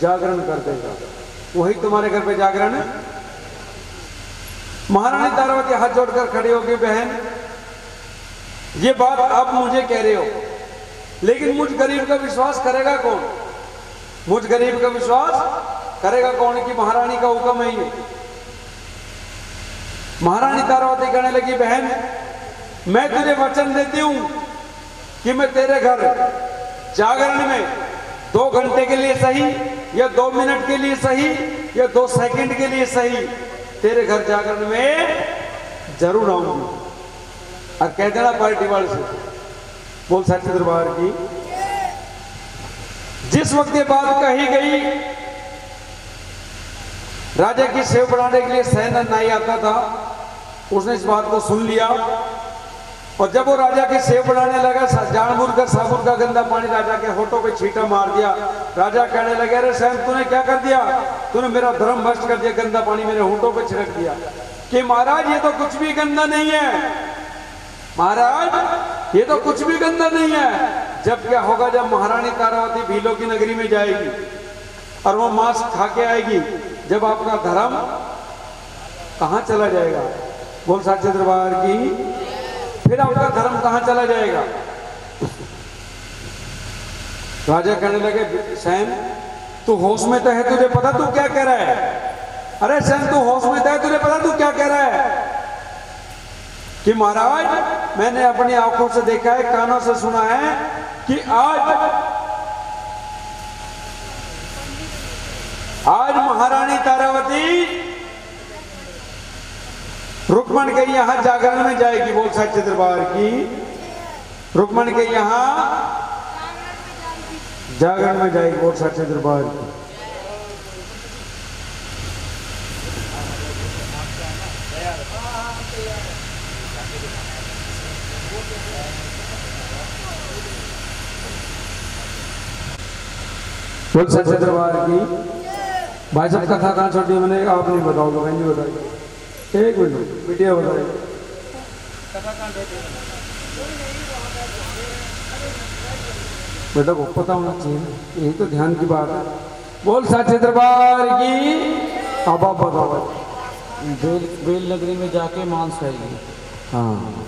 S6: जागरण कर देगा, वही तुम्हारे घर पे जागरण। महारानी तारावती हाथ जोड़कर खड़ी होगी, बहन ये बात आप मुझे कह रहे हो, लेकिन मुझ गरीब का विश्वास करेगा कौन? मुझ गरीब का विश्वास करेगा कौन कि महारानी का हुक्म है ये? महारानी तारावती कहने लगी, बहन मैं तुझे वचन देती हूं कि मैं तेरे घर जागरण में 2 घंटे के लिए सही या 2 मिनट के लिए सही या 2 सेकंड के लिए सही तेरे घर जागरण में जरूर आऊंगी। और कह देना पार्टी वाले से, बोल सच्चे दरबार की। जिस वक्त ये बात कही गई, राजा की सेव बढ़ाने के लिए सैन नाई आता था, उसने इस बात को सुन लिया और जब वो राजा की सेव बढ़ाने लगा जानबूझकर साबुन का गंदा पानी राजा के होठों पे छींटा मार दिया। राजा कहने लगे, अरे सैन तूने क्या कर दिया? तूने मेरा धर्म भ्रष्ट कर दिया, गंदा पानी मेरे होठों पे छिड़क दिया। कि महाराज ये तो कुछ भी गंदा नहीं है, महाराज ये तो कुछ भी गंदा नहीं है। जब क्या होगा, जब महारानी तारावती भीलों की नगरी में जाएगी और वो मांस खा के आएगी, जब आपका धर्म कहां चला जाएगा? बोल सच्चे दरबार की। फिर आपका धर्म कहां चला जाएगा? राजा कहने लगे, सैन तू होश में तो है, तुझे पता तू क्या कह रहा है? अरे सैन तू होश में तो है, तुझे पता तू क्या कह रहा है? कि महाराज मैंने अपनी आंखों से देखा है, कानों से सुना है कि आज महारानी तारावती रुक्मण के यहां जागरण में जाएगी। बोल सच्चे दरबार की। रुक्मण के यहां जागरण में जाएगी। बोल सच्चे दरबार की। बोल सच्चे दरबार की। भाई साहब कथा कहाँ छोड़ी मैंने, आप नहीं बताओगे, बहन जी बताइए। एक मिनट मीडिया बताइए, कथा कहाँ छोड़ी? बेटा को पता होना चाहिए, यही तो ध्यान की बात है। बोल सच्चे दरबार की। अब आप बताओ।
S7: बेल नगरी में जाके मांस खाएगी।
S6: हाँ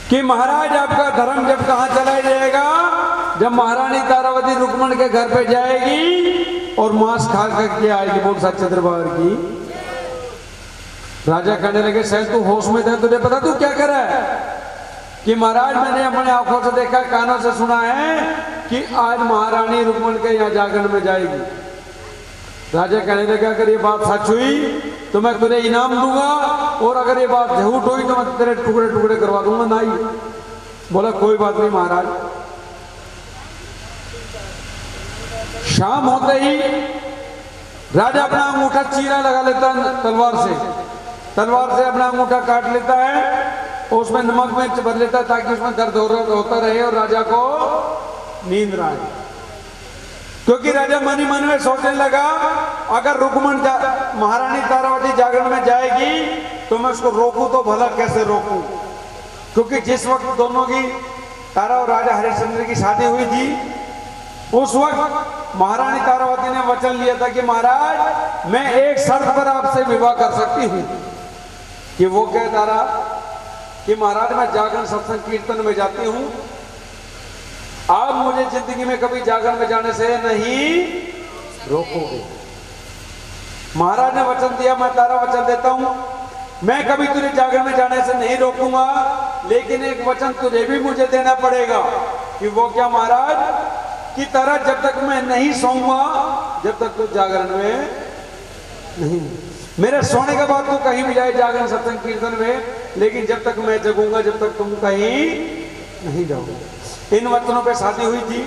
S6: कि महाराज आपका धर्म जब कहाँ चला जाएगा, जब महारानी तारावती रुक्मण के घर पे जाएगी और मांस खा करके आएगी। बोल सच्चे दरबार की। राजा कहने लगे शायद तू होश में था, तुझे पता तू क्या कर रहा है? कि महाराज मैंने अपने आंखों से देखा, कानों से सुना है कि आज महारानी रुक्मण के यहाँ जागरण में जाएगी। राजा कहने लगे अगर ये बात सच हुई तो मैं तुझे इनाम दूंगा, और अगर ये बात झूठ हुई तो मैं तेरे टुकड़े टुकड़े करवा दूंगा। नहीं। बोला कोई बात नहीं महाराज। शाम होते ही राजा अपना अंगूठा चीरा लगा लेता है तलवार से अपना अंगूठा काट लेता है और उसमें नमक मिर्च भर लेता है ताकि उसमें दर्द होता रहे और राजा को नींद ना आए। क्योंकि राजा मन ही मन में सोचने लगा अगर रुक्मण महारानी तारावती जागरण में जाएगी तो मैं उसको रोकूं तो भला कैसे रोकूं। क्योंकि जिस वक्त दोनों की तारा और राजा हरिश्चंद्र की शादी हुई थी उस वक्त महारानी तारावती ने वचन लिया था कि महाराज मैं एक शर्त पर आपसे विवाह कर सकती हूँ। कि वो क्या तारा? कि महाराज मैं जागरण सत्संग कीर्तन में जाती हूँ, आप मुझे जिंदगी में कभी जागरण में जाने से नहीं रोकोगे। महाराज ने वचन दिया, मैं तारा वचन देता हूं मैं कभी तुझे जागरण में जाने से नहीं रोकूंगा, लेकिन एक वचन तुझे भी मुझे देना पड़ेगा। कि वो क्या महाराज? कि तारा जब तक मैं नहीं सोऊंगा जब तक तू जागरण में नहीं, मेरे सोने के बाद तू कहीं भी जाए जागरण सत्संग कीर्तन में, लेकिन जब तक मैं जगूंगा जब तक तुम कहीं नहीं जाओगे। इन वचनों पे शादी हुई थी।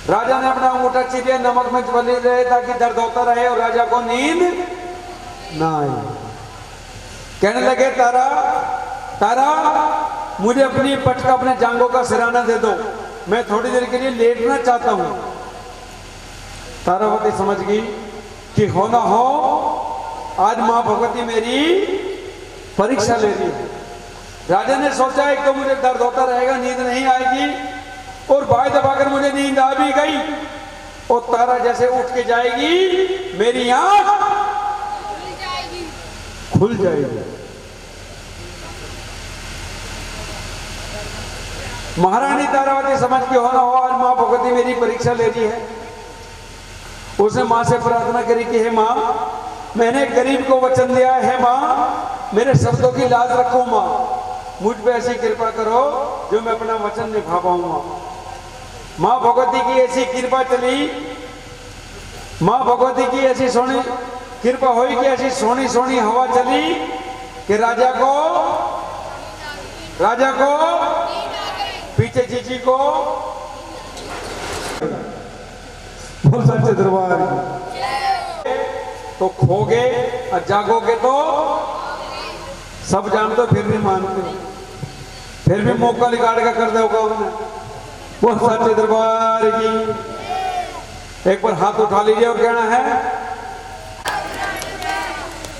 S6: राजा ने अपना अंगूठा चीरिया, नमक में बने रहे ताकि दर्द होता रहे और राजा को नींद ना आए। कहने लगे तारा तारा मुझे अपनी पटका अपने जांघों का सिराना दे दो, मैं थोड़ी देर के लिए लेटना चाहता हूं। तारावती समझ गई कि हो ना हो आज मां भगवती मेरी परीक्षा ले रही है। राजा ने सोचा एक तो मुझे दर्द होता रहेगा, नींद नहीं आएगी, और बाय दबाकर मुझे नींद आ भी गई और तारा जैसे उठ के जाएगी मेरी आंख खुल जाएगी। महारानी तारावती समझ के होना हो आज मां भगवती मेरी परीक्षा ले रही है। उसने मां से प्रार्थना करी कि हे मां मैंने गरीब को वचन दिया है, मां मेरे शब्दों की लाज रखो, मां मुझ पे ऐसी कृपा करो जो मैं अपना वचन निभा पाऊंगा। मां भगवती की ऐसी कृपा चली, मां भगवती की ऐसी सोनी कृपा हुई कि ऐसी सोनी सोनी हवा चली कि राजा को पीछे जीजी को बोल सच्चे दरबार तो खोगे और जागोगे तो सब जानते फिर नहीं मानते, फिर भी मौका निकाल के कर दोगा उन्हें। वो सच्चे दरबार की एक बार हाथ उठा लीजिए और कहना है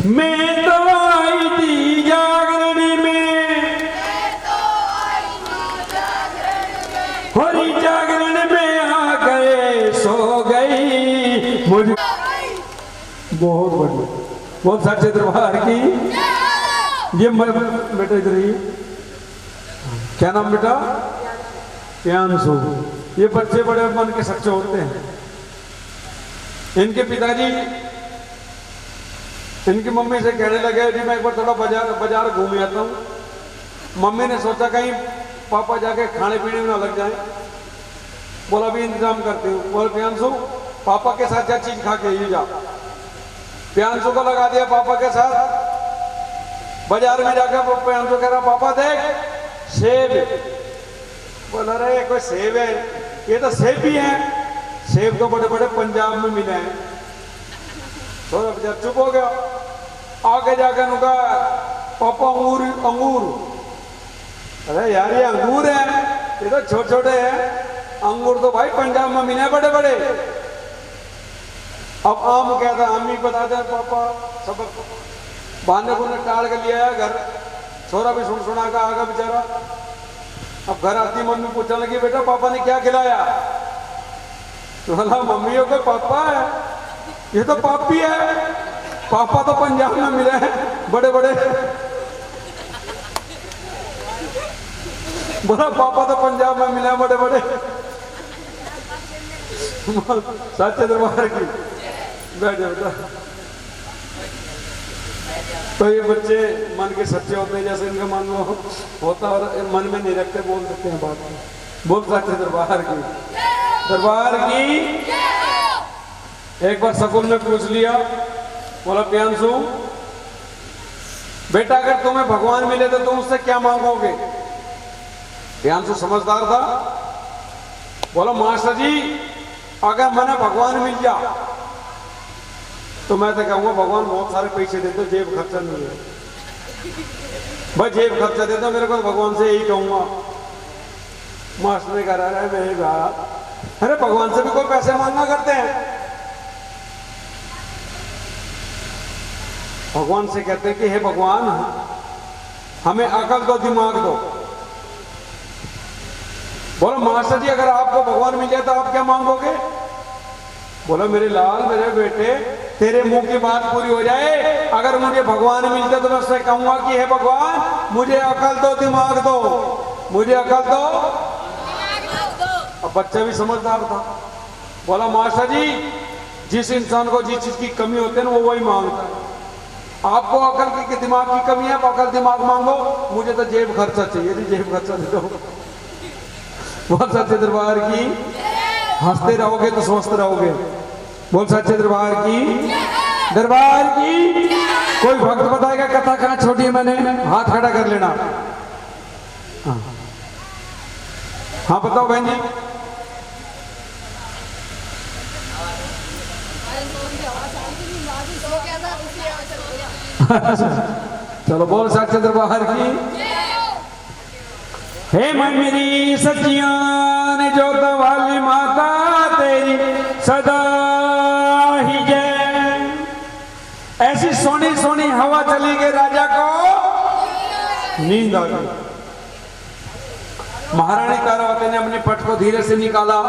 S6: मैं तो आई थी जागरणी में, होरी जागरण में आ गए सो गई मुझे। बहुत बढ़िया, बहुत सच्चे दरबार की। ये बेटा इधर ही, क्या नाम बेटा? प्यांशु। ये बच्चे बड़े मन के सच्चे होते हैं। इनके पिताजी इनकी मम्मी से कहने लगे जी मैं एक बार थोड़ा बाजार घूम आता हूँ। मम्मी ने सोचा कहीं पापा जाके खाने पीने में ना लग जाए। बोला भी इंतजाम करती हूँ। बोल प्यांशु पापा के साथ क्या चीज खा के ही जा। प्यांशु को लगा दिया पापा के साथ। बाजार में जाकर प्यांशु कह रहा पापा देख सेब। बोला अरे कोई सेब है? ये तो सेब भी है। सेब तो बड़े बड़े पंजाब में मिले हैं। थोड़ा बेचारा चुप हो गया। आगे जाकर उनका पापा अंगूर। अरे यार ये अंगूर है, ये तो छोटे छोटे हैं। अंगूर तो भाई पंजाब में मिले बड़े बड़े। अब आम क्या था आम ही बता दे पापा सब। बहाने को टाल के लिया घर। छोरा भी सुना का आगा बेचारा। अब घर आती मम्मी पूछने लगी बेटा पापा ने क्या खिलाया? तो बोला मम्मी को पापा है। ये तो पापी है। पापा तो पंजाब में मिले हैं बड़े बड़े। बोला पापा तो पंजाब में मिले हैं बड़े बड़े। सच्चे दरबार की बैठ जाता। तो ये बच्चे मन के सच्चे होते हैं, जैसे इनका मन होता और मन में नहीं रखते, बोल देते हैं बात। बोल सच्चे दरबार की, दरबार की। एक बार स्कूल में पूछ लिया, बोला प्रियांशु बेटा अगर तुम्हें भगवान मिले तो तुम उससे क्या मांगोगे? प्रियांशु समझदार था, बोला मास्टर जी अगर मैंने भगवान मिल जा तो मैं तो कहूंगा भगवान बहुत सारे पैसे दे दो, जेब खर्चा नहीं है। भाई जेब खर्चा दे दो मेरे को, भगवान से यही कहूंगा। मास्टर ने कह रहा है मेरे बात, अरे भगवान से भी कोई पैसे मांगना करते हैं। भगवान से कहते हैं कि हे भगवान हमें अकल दो, दिमाग दो। बोलो मास्टर जी अगर आपको भगवान मिल जाए तो आप क्या मांगोगे? बोला मेरे लाल मेरे बेटे तेरे मुंह की बात पूरी हो जाए, अगर मुझे भगवान मिल जाए तो मैं उससे कहूंगा कि हे भगवान मुझे अकल दो, दिमाग दो, मुझे अकल दो। अब बच्चा भी समझदार था, बोला मास्टर जी जिस इंसान को जिस चीज की कमी होती है ना वो वही मांगता है। आपको अकल की दिमाग की कमी है, अकल दिमाग मांगो, मुझे तो जेब खर्चा चाहिए, जेब खर्चा दे दो। बोल सच्चे दरबार की, हंसते रहोगे तो स्वस्थ रहोगे। बोल सच्चे दरबार की, दरबार की। कोई भक्त बताएगा कथा कहाँ छोटी है? मैंने हाथ खड़ा कर लेना। हाँ बताओ बहन जी। चलो बोल सच्चे दरबार की। हे मन मेरी सचियान जोत वाली माता तेरी सदा ही जय। ऐसी सोनी सोनी हवा चली गई, राजा को नींद आ गई। महारानी तारावती ने अपने पट को धीरे से निकाला,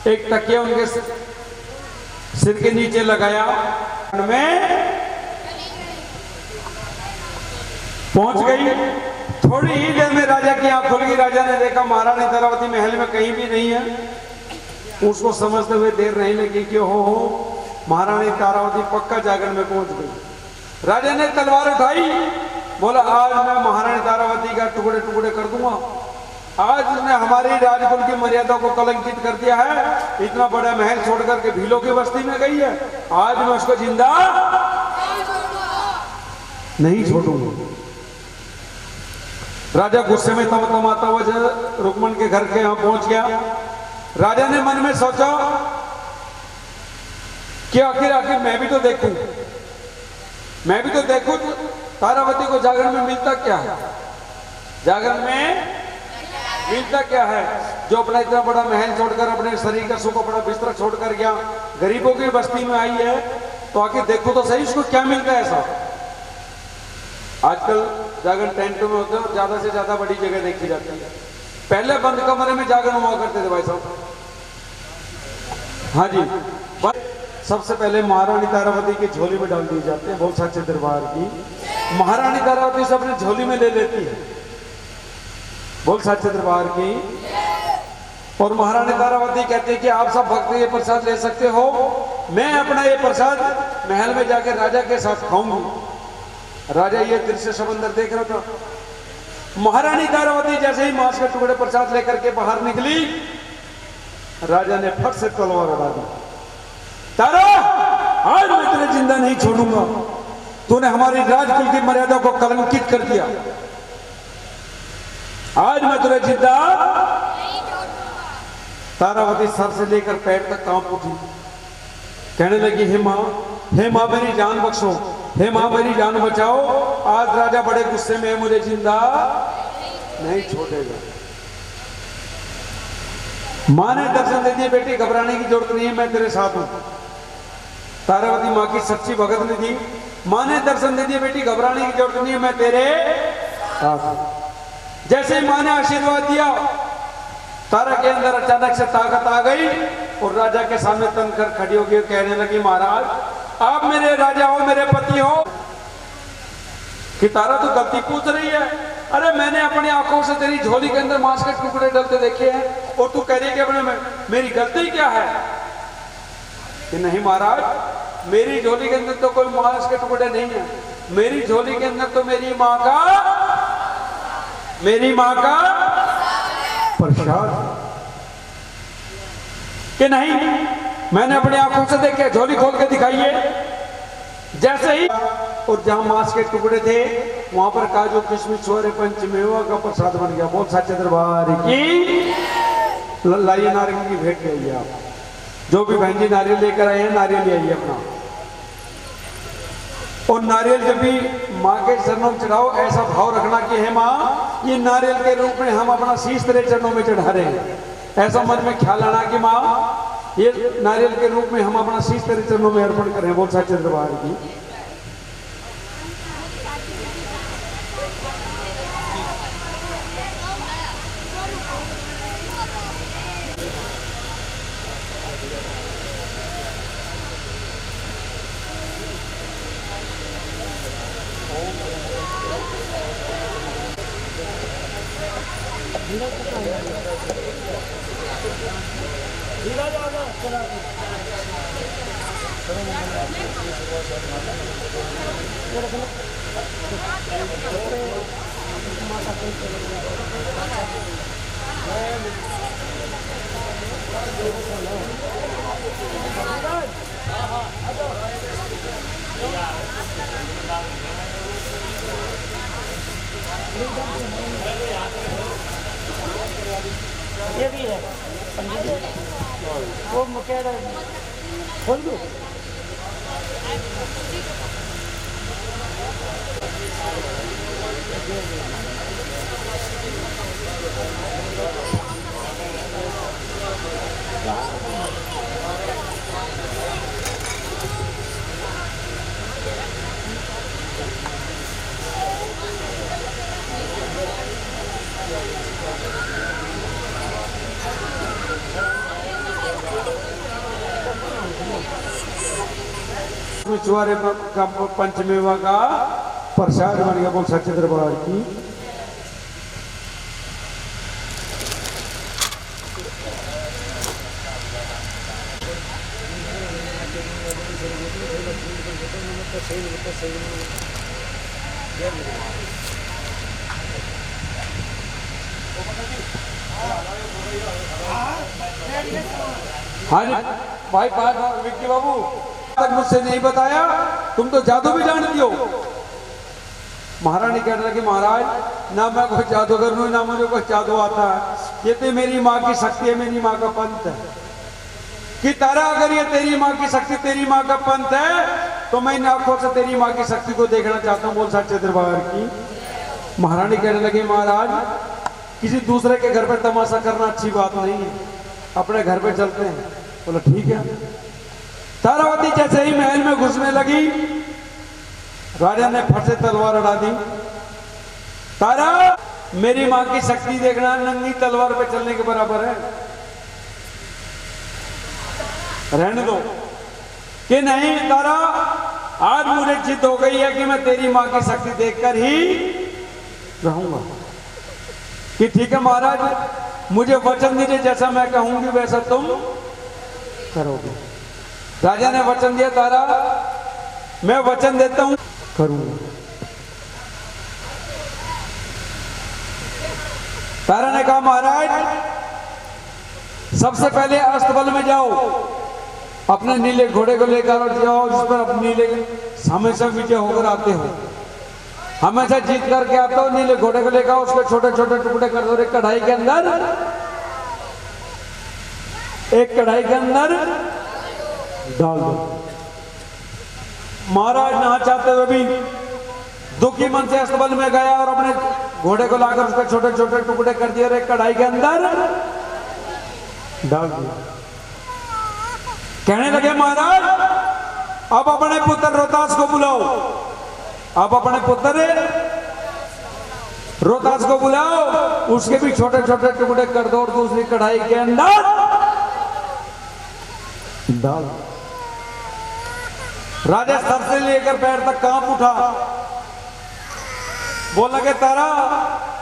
S6: एक तकिया उनके सिर के नीचे लगाया, में पहुंच गई। थोड़ी ही देर में राजा की आंख खुल गई। राजा ने देखा महारानी तारावती महल में कहीं भी नहीं है। उसको समझते हुए देर नहीं लगी कि हो महारानी तारावती पक्का जागरण में पहुंच गई। राजा ने तलवार उठाई, बोला आज मैं महारानी तारावती का टुकड़े टुकड़े कर दूंगा। आज उसने हमारी राजकुल की मर्यादा को कलंकित कर दिया है। इतना बड़ा महल छोड़ करके भीलों की बस्ती में गई है, आज मैं उसको जिंदा नहीं छोड़ूंगा। राजा गुस्से में तमतमाता हुआ रुक्मण के घर के यहां पहुंच गया। राजा ने मन में सोचा कि आखिर मैं भी तो देखूं, मैं भी तो देखूं तारावती को जागरण में मिलता क्या है, जागरण में मिलता क्या है। जो अपना इतना बड़ा महल छोड़कर अपने शरीर का सुख अपना बिस्तर छोड़कर गया, गरीबों की बस्ती में आई है, तो आखिर देखो तो सही उसको क्या मिलता है ऐसा। आजकल जागरण टेंटों में होते हैं और ज्यादा से ज्यादा बड़ी जगह देखी जाती है। पहले बंद कमरे में जागरण हुआ करते थे भाई साहब। हाँ जी, सबसे पहले महारानी तारावती की झोली में डाल दी जाते हैं। बहुत सच्चे दरबार की महारानी तारावती से अपने झोली में ले लेती है। बोल सच्चे दरबार की। और महारानी तारावती कहती है कि आप सब भक्त ये प्रसाद ले सकते हो, मैं अपना ये प्रसाद महल में जाकर राजा के साथ खाऊंगी। राजा ये दृश्य समंदर देख रहा था। महारानी तारावती जैसे ही मांस के टुकड़े प्रसाद लेकर के बाहर निकली, राजा ने फट से तलवार उड़ा दी। तारा आज मैं तुझे जिंदा नहीं छोड़ूंगा, तूने हमारी राजकुल की मर्यादा को कलंकित कर दिया, आज मैं तुझे जिंदा। तारावती सर से लेकर पैर तक कांप उठी, कहने लगी हे मां मेरी जान बख्शो, हे मां मेरी जान बचाओ, आज राजा बड़े गुस्से में मुझे जिंदा नहीं छोड़ेगा। मां ने दर्शन दे दिए, बेटी घबराने की जरूरत नहीं है, मैं तेरे साथ हूं। तारावती मां की सच्ची भगत ने दी। मां ने दर्शन दे दिए, बेटी घबराने की जरूरत नहीं है, मैं तेरे साथ हूं। जैसे ही मां ने आशीर्वाद दिया, तारा के अंदर अचानक से ताकत आ गई। और राजा के सामने तन कर खड़ी हो गई, कहने लगी महाराज आप मेरे राजा हो, मेरे पति हो। कि तारा तो गलती पूछ रही है, अरे मैंने अपनी आंखों से तेरी झोली के अंदर मांस के टुकड़े डलते देखे हैं और तू कह रही है कि अपने मेरी गलती क्या है? कि नहीं महाराज, मेरी झोली के अंदर तो कोई मांस के टुकड़े नहीं है, मेरी झोली के अंदर तो मेरी माँ का प्रसाद। कि नहीं, मैंने अपनी आंखों से देखे, झोली खोल के दिखाइए। जैसे ही और जहां मांस के टुकड़े थे वहां पर काजू किशमिश छोरे पंचमेवा का प्रसाद बन गया। बोल सच्चे दरबार की। लाइए नारियल की भेंट ले आइए आप, जो भी बहन जी नारियल लेकर आए हैं नारियल ले आइए अपना। और नारियल जब भी माँ के चरणों में चढ़ाओ ऐसा भाव रखना कि हे माँ, ये नारियल के रूप में हम अपना शीश तेरे चरणों में चढ़ा रहे हैं। ऐसा मन में ख्याल आना कि माँ ये नारियल के रूप में हम अपना शीश तेरे चरणों में अर्पण करें। बोल सच्चे दरबार की।
S2: ये भी है पंडित जी, वो मुकेड़ खोल दो।
S6: चुआरे का पंचमेवा का प्रसाद बन गया। बोल सच्चे दरबार की। हाँ जी भाई, विक्की बाबू तक मुझसे नहीं बताया, तुम तो जादू भी जानती हो। महारानी कह रही कि महाराज ना मैं कोई जादूगर हूं ना मुझे कोई जादू आता है, ये तो मेरी माँ की शक्ति है, मेरी माँ का पंथ है। कि तारा अगर ये तेरी माँ की शक्ति, तेरी माँ का पंथ है तो मैं इन आंखों से तेरी माँ की शक्ति को देखना चाहता हूँ। बोल सच्चे दरबार की। महारानी कहने लगी महाराज किसी दूसरे के घर पे तमाशा करना अच्छी बात नहीं है, अपने घर पे चलते हैं। बोला ठीक है। तारावती जैसे ही महल में घुसने लगी, राजा ने फट से तलवार उड़ा दी। तारा मेरी मां की शक्ति देखना नंगी तलवार पे चलने के बराबर है, रहने दो। कि नहीं तारा, आज मुझे जिद हो गई है कि मैं तेरी मां की शक्ति देखकर ही रहूंगा। कि ठीक है महाराज, मुझे वचन दीजिए, जैसा मैं कहूंगी वैसा तुम करोगे। राजा ने वचन दिया, तारा मैं वचन देता हूं करूंगा। तारा ने कहा महाराज सबसे पहले अस्तबल में जाओ, अपने नीले घोड़े को लेकर जाओ जिस पर अपने नीले हमेशा विजय होकर आते हो, हमेशा जीत करके आते हो। नीले घोड़े को लेकर उसके छोटे छोटे टुकड़े कर दो, एक कढ़ाई के अंदर डाल दो। महाराज ना चाहते हुए भी दुखी मन से अस्तबल में गया और अपने घोड़े को लाकर उसके छोटे छोटे टुकड़े कर दिए और एक कढ़ाई के अंदर डाल दिया। कहने लगे महाराज अब अपने पुत्र रोहतास को बुलाओ, अब अपने पुत्र रोहतास को बुलाओ, उसके भी छोटे छोटे टुकड़े कर दो और दूसरी कढ़ाई के अंदर डाल। राजा सर से लेकर पैर तक कांप उठा, बोला कि तारा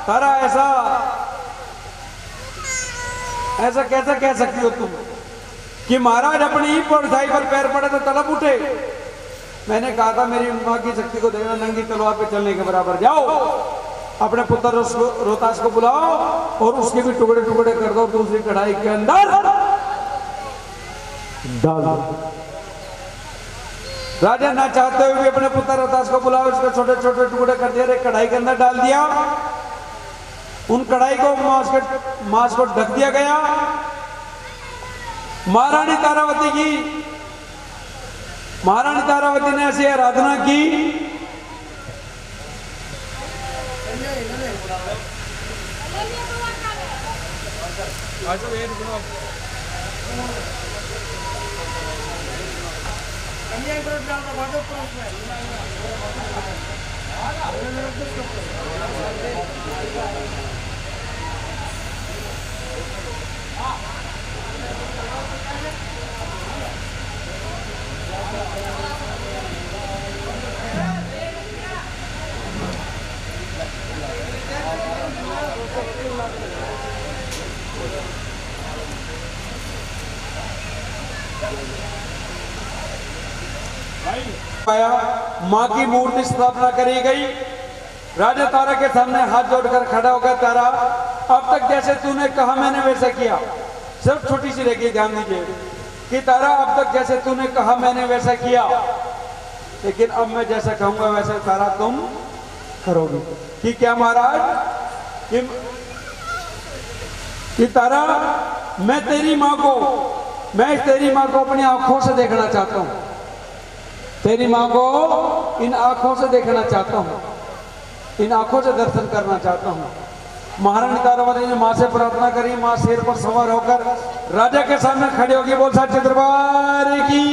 S6: तारा ऐसा ऐसा कैसा कह सकती हो तुम कि महाराज अपनी ही परछाई पर पैर पड़े तो तलब उठे। मैंने कहा था मेरी मां की शक्ति को देखना, नंगी तलवार पे चलने के बराबर। जाओ अपने पुत्र रोहतास को बुलाओ और उसके भी टुकड़े टुकड़े कर दो, दूसरी कढ़ाई के अंदर डाल दो। राजा ना चाहते हुए भी अपने पुत्र रोहतास को बुलाओ, उसके छोटे छोटे टुकड़े कर दिया, एक कढ़ाई के अंदर डाल दिया। उन कढ़ाई को मांस को ढक दिया गया। महारानी तारावती ने ऐसी आराधना की। मां की मूर्ति स्थापना करी गई। राजा तारा के सामने हाथ जोड़कर खड़ा होकर, तारा अब तक जैसे तूने कहा मैंने वैसा किया। सिर्फ छोटी सी रहेगी, ध्यान दीजिए कि तारा अब तक जैसे तूने कहा मैंने वैसा किया, लेकिन अब मैं जैसा कहूंगा वैसा तारा तुम करोगी। कि क्या महाराज कि तारा मैं तेरी मां को अपनी आंखों से देखना चाहता हूं, तेरी मां को इन आंखों से देखना चाहता हूं, इन आंखों से दर्शन करना चाहता हूं। महारानी तारावती ने मां से प्रार्थना करी। मां शेर पर सवार होकर राजा के सामने खड़ी होगी। बोल सच्चे दरबार की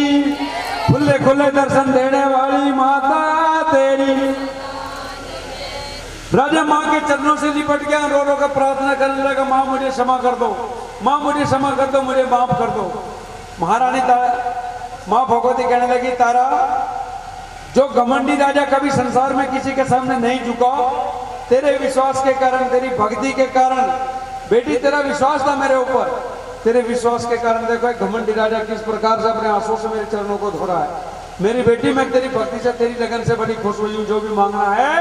S6: खुले खुले दर्शन देने वाली माता तेरी। राजा मां के चरणों से लिपट गया, रो रो कर प्रार्थना करने लगा, मां मुझे क्षमा कर दो, मां मुझे क्षमा कर दो, मुझे माफ कर दो। मां भगवती कहने लगी, तारा जो घमंडी राजा कभी संसार में किसी के सामने नहीं झुका, तेरे विश्वास के कारण, तेरी भक्ति के कारण, बेटी तेरा विश्वास था मेरे ऊपर, तेरे विश्वास के कारण देखो एक घमंडी राजा किस प्रकार से अपने आंसू से मेरे चरणों को धो रहा है। मेरी बेटी मैं तेरी भक्ति से, तेरी लगन से बड़ी खुश हुई हूं। जो भी मांगना है,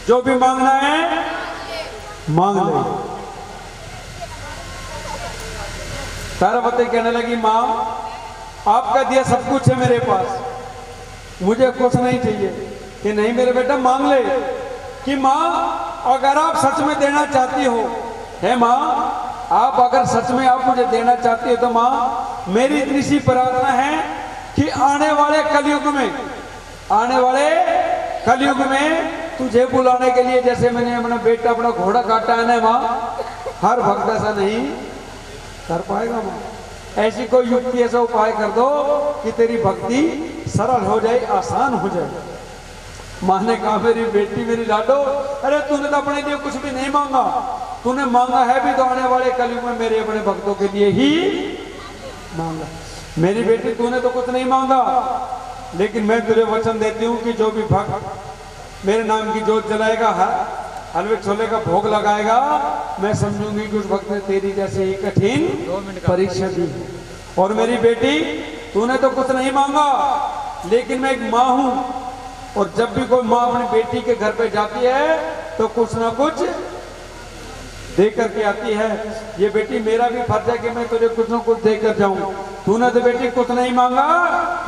S6: जो भी मांगना है मांग ले। तारावती कहने लगी, मां आपका दिया सब कुछ है मेरे पास, मुझे कुछ नहीं चाहिए। कि नहीं मेरे बेटा मांग ले। कि मां अगर आप सच में देना चाहती हो, है मां आप अगर सच में आप मुझे देना चाहती हो तो मां मेरी इतनी सी प्रार्थना है कि आने वाले कलयुग में तुझे बुलाने के लिए, जैसे मैंने अपना बेटा अपना घोड़ा काटा है ना मां, हर भक्त ऐसा नहीं कर पाएगा मां। ऐसी कोई युक्ति, ऐसा उपाय कर दो कि तेरी भक्ति सरल हो जाए, आसान हो जाए। मां ने कहा, मेरी बेटी मेरी लाडो, अरे तूने तो अपने लिए कुछ भी नहीं मांगा, तूने मांगा है भी तो आने वाले कलयुग में मेरे अपने भक्तों के लिए ही मांगा। मेरी बेटी तूने तो कुछ नहीं मांगा, लेकिन मैं तुझे वचन देती हूँ कि जो भी भक्त मेरे नाम की जोत जलाएगा, हलवे छोले का भोग लगाएगा, मैं समझूंगी कि उस भक्त ने तेरी जैसे ही कठिन परीक्षा दी। और मेरी बेटी तूने तो कुछ नहीं मांगा, लेकिन मैं एक माँ हूं, और जब भी कोई माँ अपनी बेटी के घर पे जाती है तो कुछ ना कुछ दे करके आती है। ये बेटी मेरा भी फर्ज है कि मैं तुझे कुछ ना कुछ देकर जाऊं। तूने तो बेटी कुछ नहीं मांगा,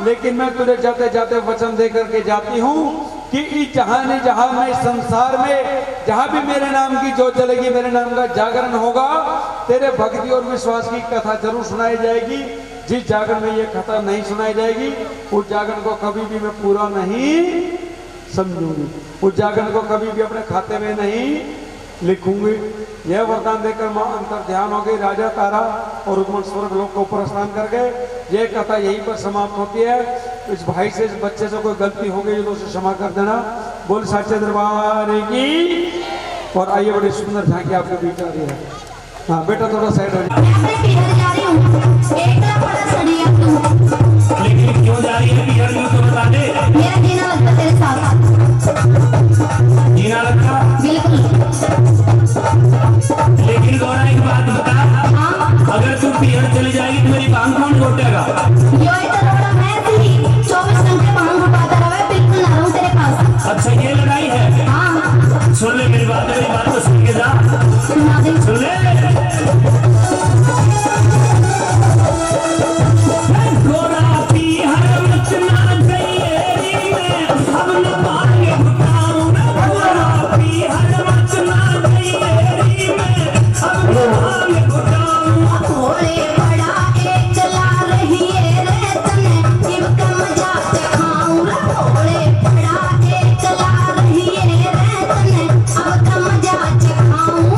S6: लेकिन मैं तुझे जाते जाते वचन दे करके जाती हूँ कि जहां में संसार में जहां भी मेरे नाम की जोत जलेगी, मेरे नाम का जागरण होगा, तेरे भक्ति और विश्वास की कथा जरूर सुनाई जाएगी। जिस जागरण में ये कथा नहीं सुनाई जाएगी, उस जागरण को कभी भी मैं पूरा नहीं समझूंगी, उस जागरण को कभी भी अपने खाते में नहीं लिखूंगी। यह वरदान देकर मां अंतर ध्यान हो गई। राजा तारा और रुक्मण स्वर्ग लोक को ऊपर स्नान कर गए। यह कथा यहीं पर समाप्त होती है। इस भाई से, इस बच्चे से कोई गलती हो गई तो उसे क्षमा कर देना। बोल साचे दरबार की। और आइए, बड़ी सुंदर झांकी आपके बीच आ रही है। हाँ बेटा थोड़ा साइड हो जाए।
S3: मैं अपने पीहर जा रही हूँ, एकला पड़ा सड़िया तू।
S1: लेकिन क्यों जा रही है बिहार में तो बता दे।
S3: मेरा जीना लगता तेरे साथ।
S1: जीना लगता।
S3: बिल्कुल।
S1: लेकिन गौरा एक बात बता,
S3: हाँ
S1: अगर तू बिहार चली जाएगी तो मेरी बांग कौन घोटेगा?
S3: यो इतना बड़ा मैं थी 24 घंटे भांग घुटाता रहा, बिल्कुल ना रहूं तेरे पास।
S1: अच्छा ये लड़ाई है।
S3: हाँ
S1: सुन ले मेरी बात तो सुन के जा।
S3: सुना दे।
S1: सुन ले। गोरा बिहार मत ना जाइए मैं अब न मांगे घुटाऊं। गोरा बिहार मत ना जाइए मैं अब न मांगे घुटाऊं।
S3: थोड़े बड़ा एकला रहिए रे तने इब का मजा चखाऊं। थोड़े बड़ा एकला रहिए रे तने अब का मजा चखाऊं।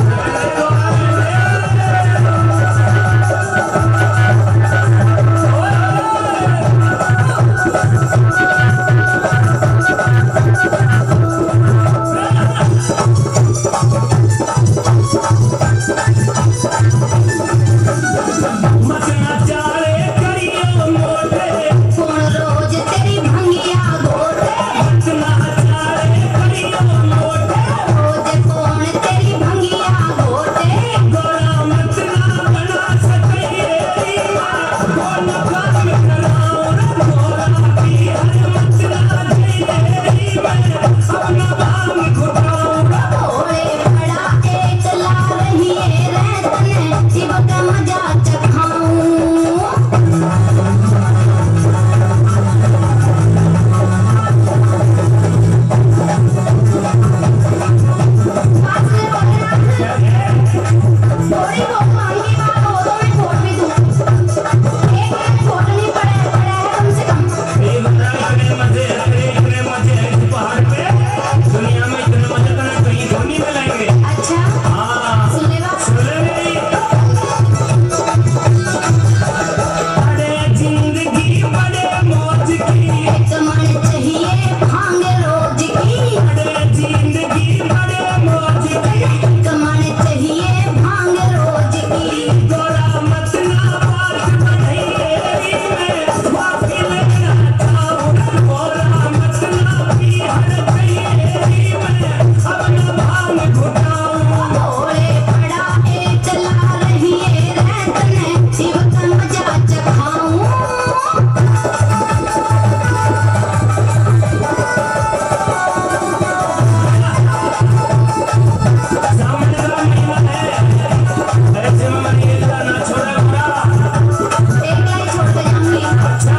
S1: मचना चाले करियो मोटे।
S3: कौन रोज तेरी भंगिया घोटे।
S1: मचना चाले करियो मोटे।
S3: रोज कौन तेरी भंगिया घोटे।
S1: गोरा मत ना बना सके कौन काम कराऊं। गोरा बिहार मत ना जाइए मैं अब न मांगे घुटाऊं।
S3: थोड़े बड़ा एकला रहिए रे तने इब का मजा चखाऊं। थोड़ी बहुत मांगी बात हो तो मैं छोड़ भी दूं। एक मिनट छोड़नी पड़ा है कम से कम।
S1: ये बता इतने मजे इस पहाड़ पे दुनिया में इतने मजे तो ना कहीं धोनी में लेंगे।
S3: अच्छा
S1: हाँ
S3: सुन ले बात।
S1: सुन ले मेरी। बड़े जिंदगी बड़े मौज की।
S3: एक मन चाहिए भांग रोज की।
S1: बड़े जिंदगी बड़े मौज की।
S3: एक मन चाहिए भांग रोज की।
S1: गोरा मत ना बात बढ़ाइए मैं माफी लेना चाहूँ। गोरा मत ना बिहार जाइए मैं अब न मांगे घुटाऊं।
S3: थोड़े बड़ा एकला रहिए रे तने इब का मजा चखाऊं।
S1: सामने का महिमा है ऐसे में मरिएगा ना छोड़ा गोरा।
S3: एकला ही छोड़ के जाऊंगी।
S1: अच्छा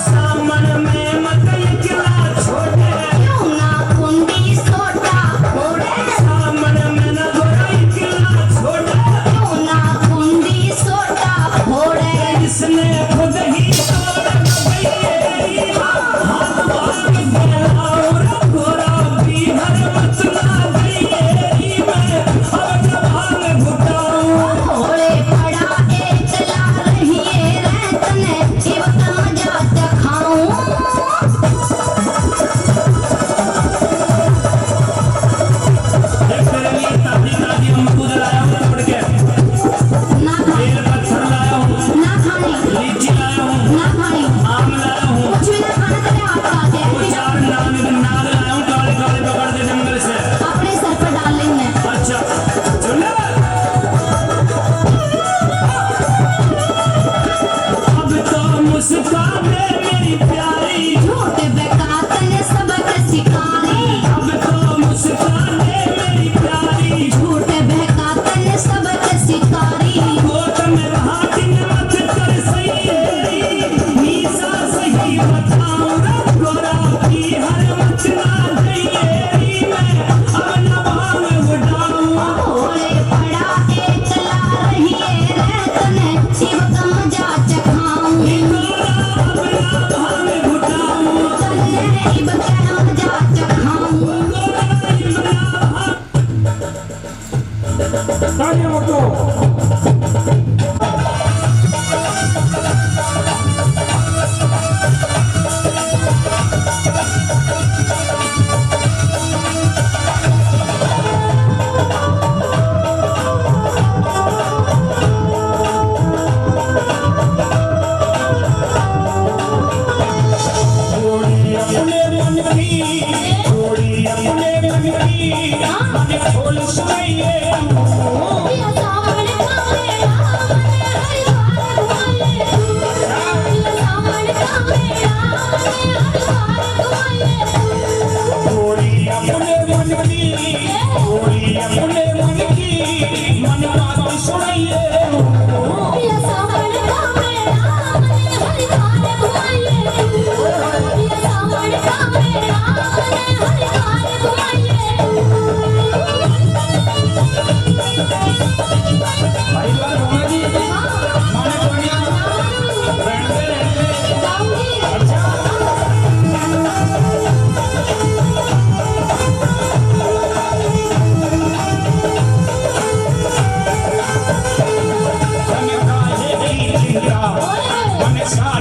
S1: सामन में मत अकेला छोड़े।
S3: क्यों ना कुंडी सोटा फोड़े।
S1: सामन में न गोरा अकेला छोड़े।
S3: क्यों ना कुंडी सोटा फोड़े।
S1: इसने खुद ही तोड़ गई हाथ बांध फैलाओ। गोरा बिहार मत ना जाइए मैं अब न मांगे घुटाऊं।
S3: थोड़े बड़ा एकला रहिए रे तने इब का मजा चखाऊं।
S1: देख तेरे लिए ताजी अमरूद लाया हूँ तोड़ के।
S3: ना खानी।
S1: बेल पत्थर लाया हूँ।
S3: ना खानी।
S1: लीची लाया हूँ।
S3: ना खानी।
S1: आम लाया हूँ।
S3: कुछ भी ना खाना तेरे हाथ का आते हैं।
S1: चार नाग लाया हूँ काले काले पकड़ के जंगल से।
S3: अपने सर पर डाल लेंगे।
S1: अच्छा सुन ले। अब तो मुस्काने मेरी प्यारी।
S3: झूठ बेकार ने सबक सिखाई।
S1: अब तो मुस्काने मेरी प्यारी।
S3: झूठ बेकार ने सबक सिखाई।
S1: गोद में हाथी मत कर सही मीसा सही बताऊं। गोरा बिहार मत ना जाइए मैं अब न मांगे घुटाऊं।
S3: थोड़े बड़ा एकला रहिए रे तने इब का मजा चखाऊं।
S1: गोरा अब ना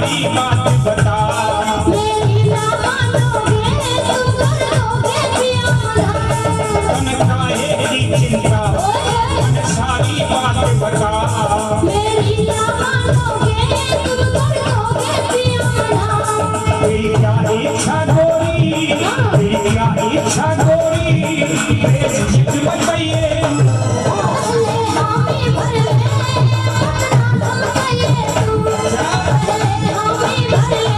S1: सारी बात बता
S3: मेरी ना मानोगे तुम कर दोगे पिया मना
S1: तन काहे की चिंता मन सारी बात बता
S3: मेरी ना मानोगे तुम कर दोगे पिया मना
S1: तेरी क्या इच्छा गोरी तेरी क्या इच्छा गोरी बेस जिद बताइए
S3: पहले हामी भर ले मतना धमकाइए तू पहले हामी भर ले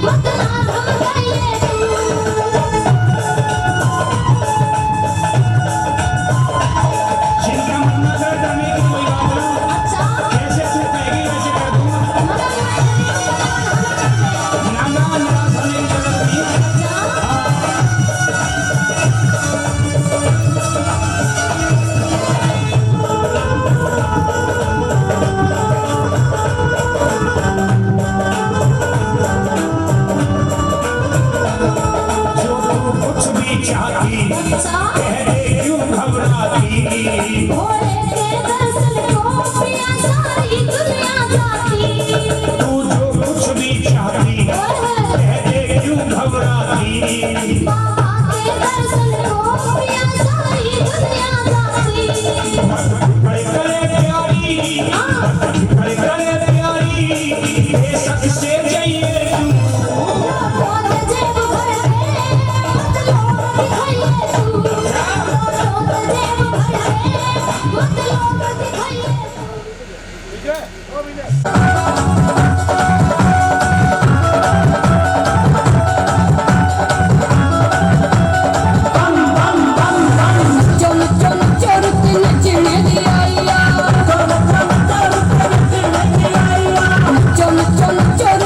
S3: मतना धमकाइए तू
S1: चिंता मत ना कर जाने की कोई बात ना
S3: अच्छा
S1: कैसे तू कहेगी वैसे कर दूंगा
S3: मगर मैं
S1: ना ना निराश होने की जरूरत नहीं है जो तू कुछ भी चाहती
S3: अच्छा
S1: कह दे क्यों घबराती
S3: भोले के दर्शन को पिया सारी दुनिया जाती
S1: तू जो कुछ भी चाहती कह दे क्यों घबराती
S3: बाबा के दर्शन को पिया सारी दुनिया जाती
S1: बड़े करे प्यारी बड़े करे प्यारी बेशक से चाहिए तू
S3: रोज जेब भर ले मत लोग दिखाइए तू रोज जेब भर ले मत लोग दिखाइए
S8: चल चल चल के नचने दी आइया चल चल चल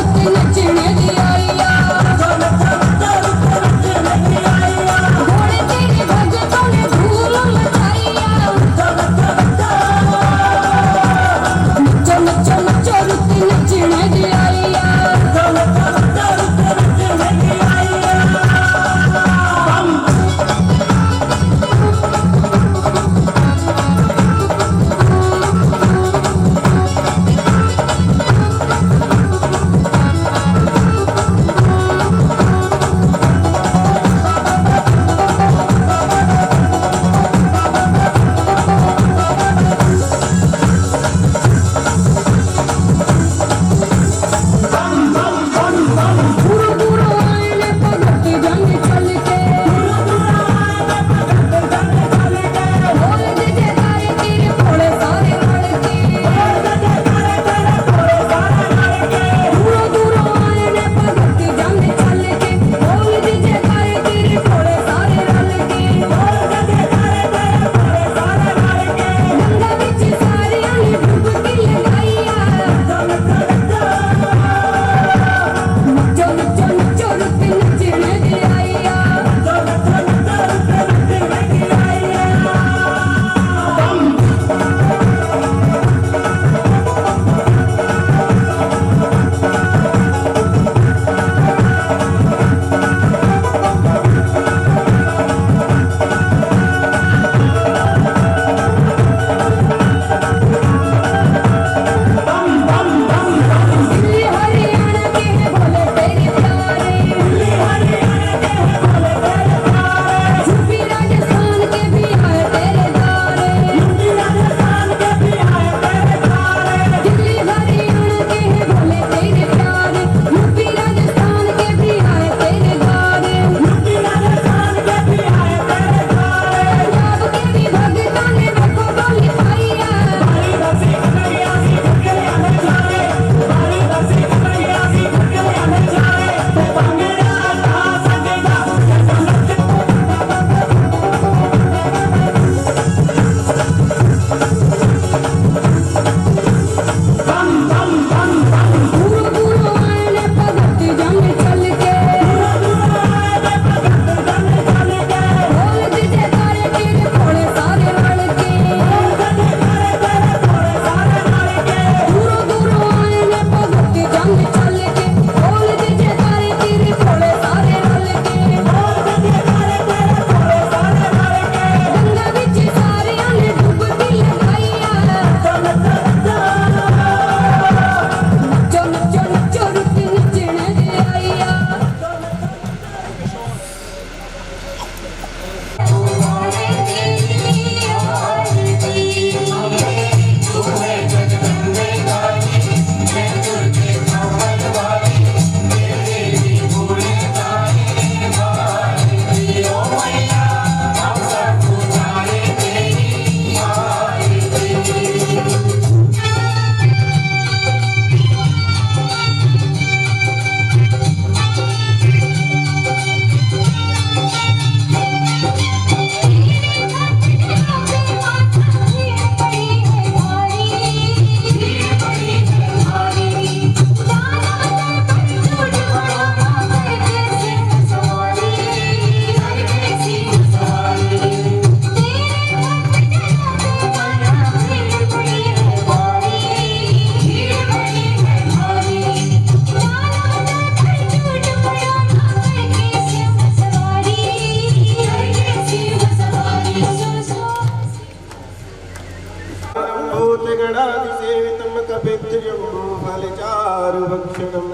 S9: भक्षणं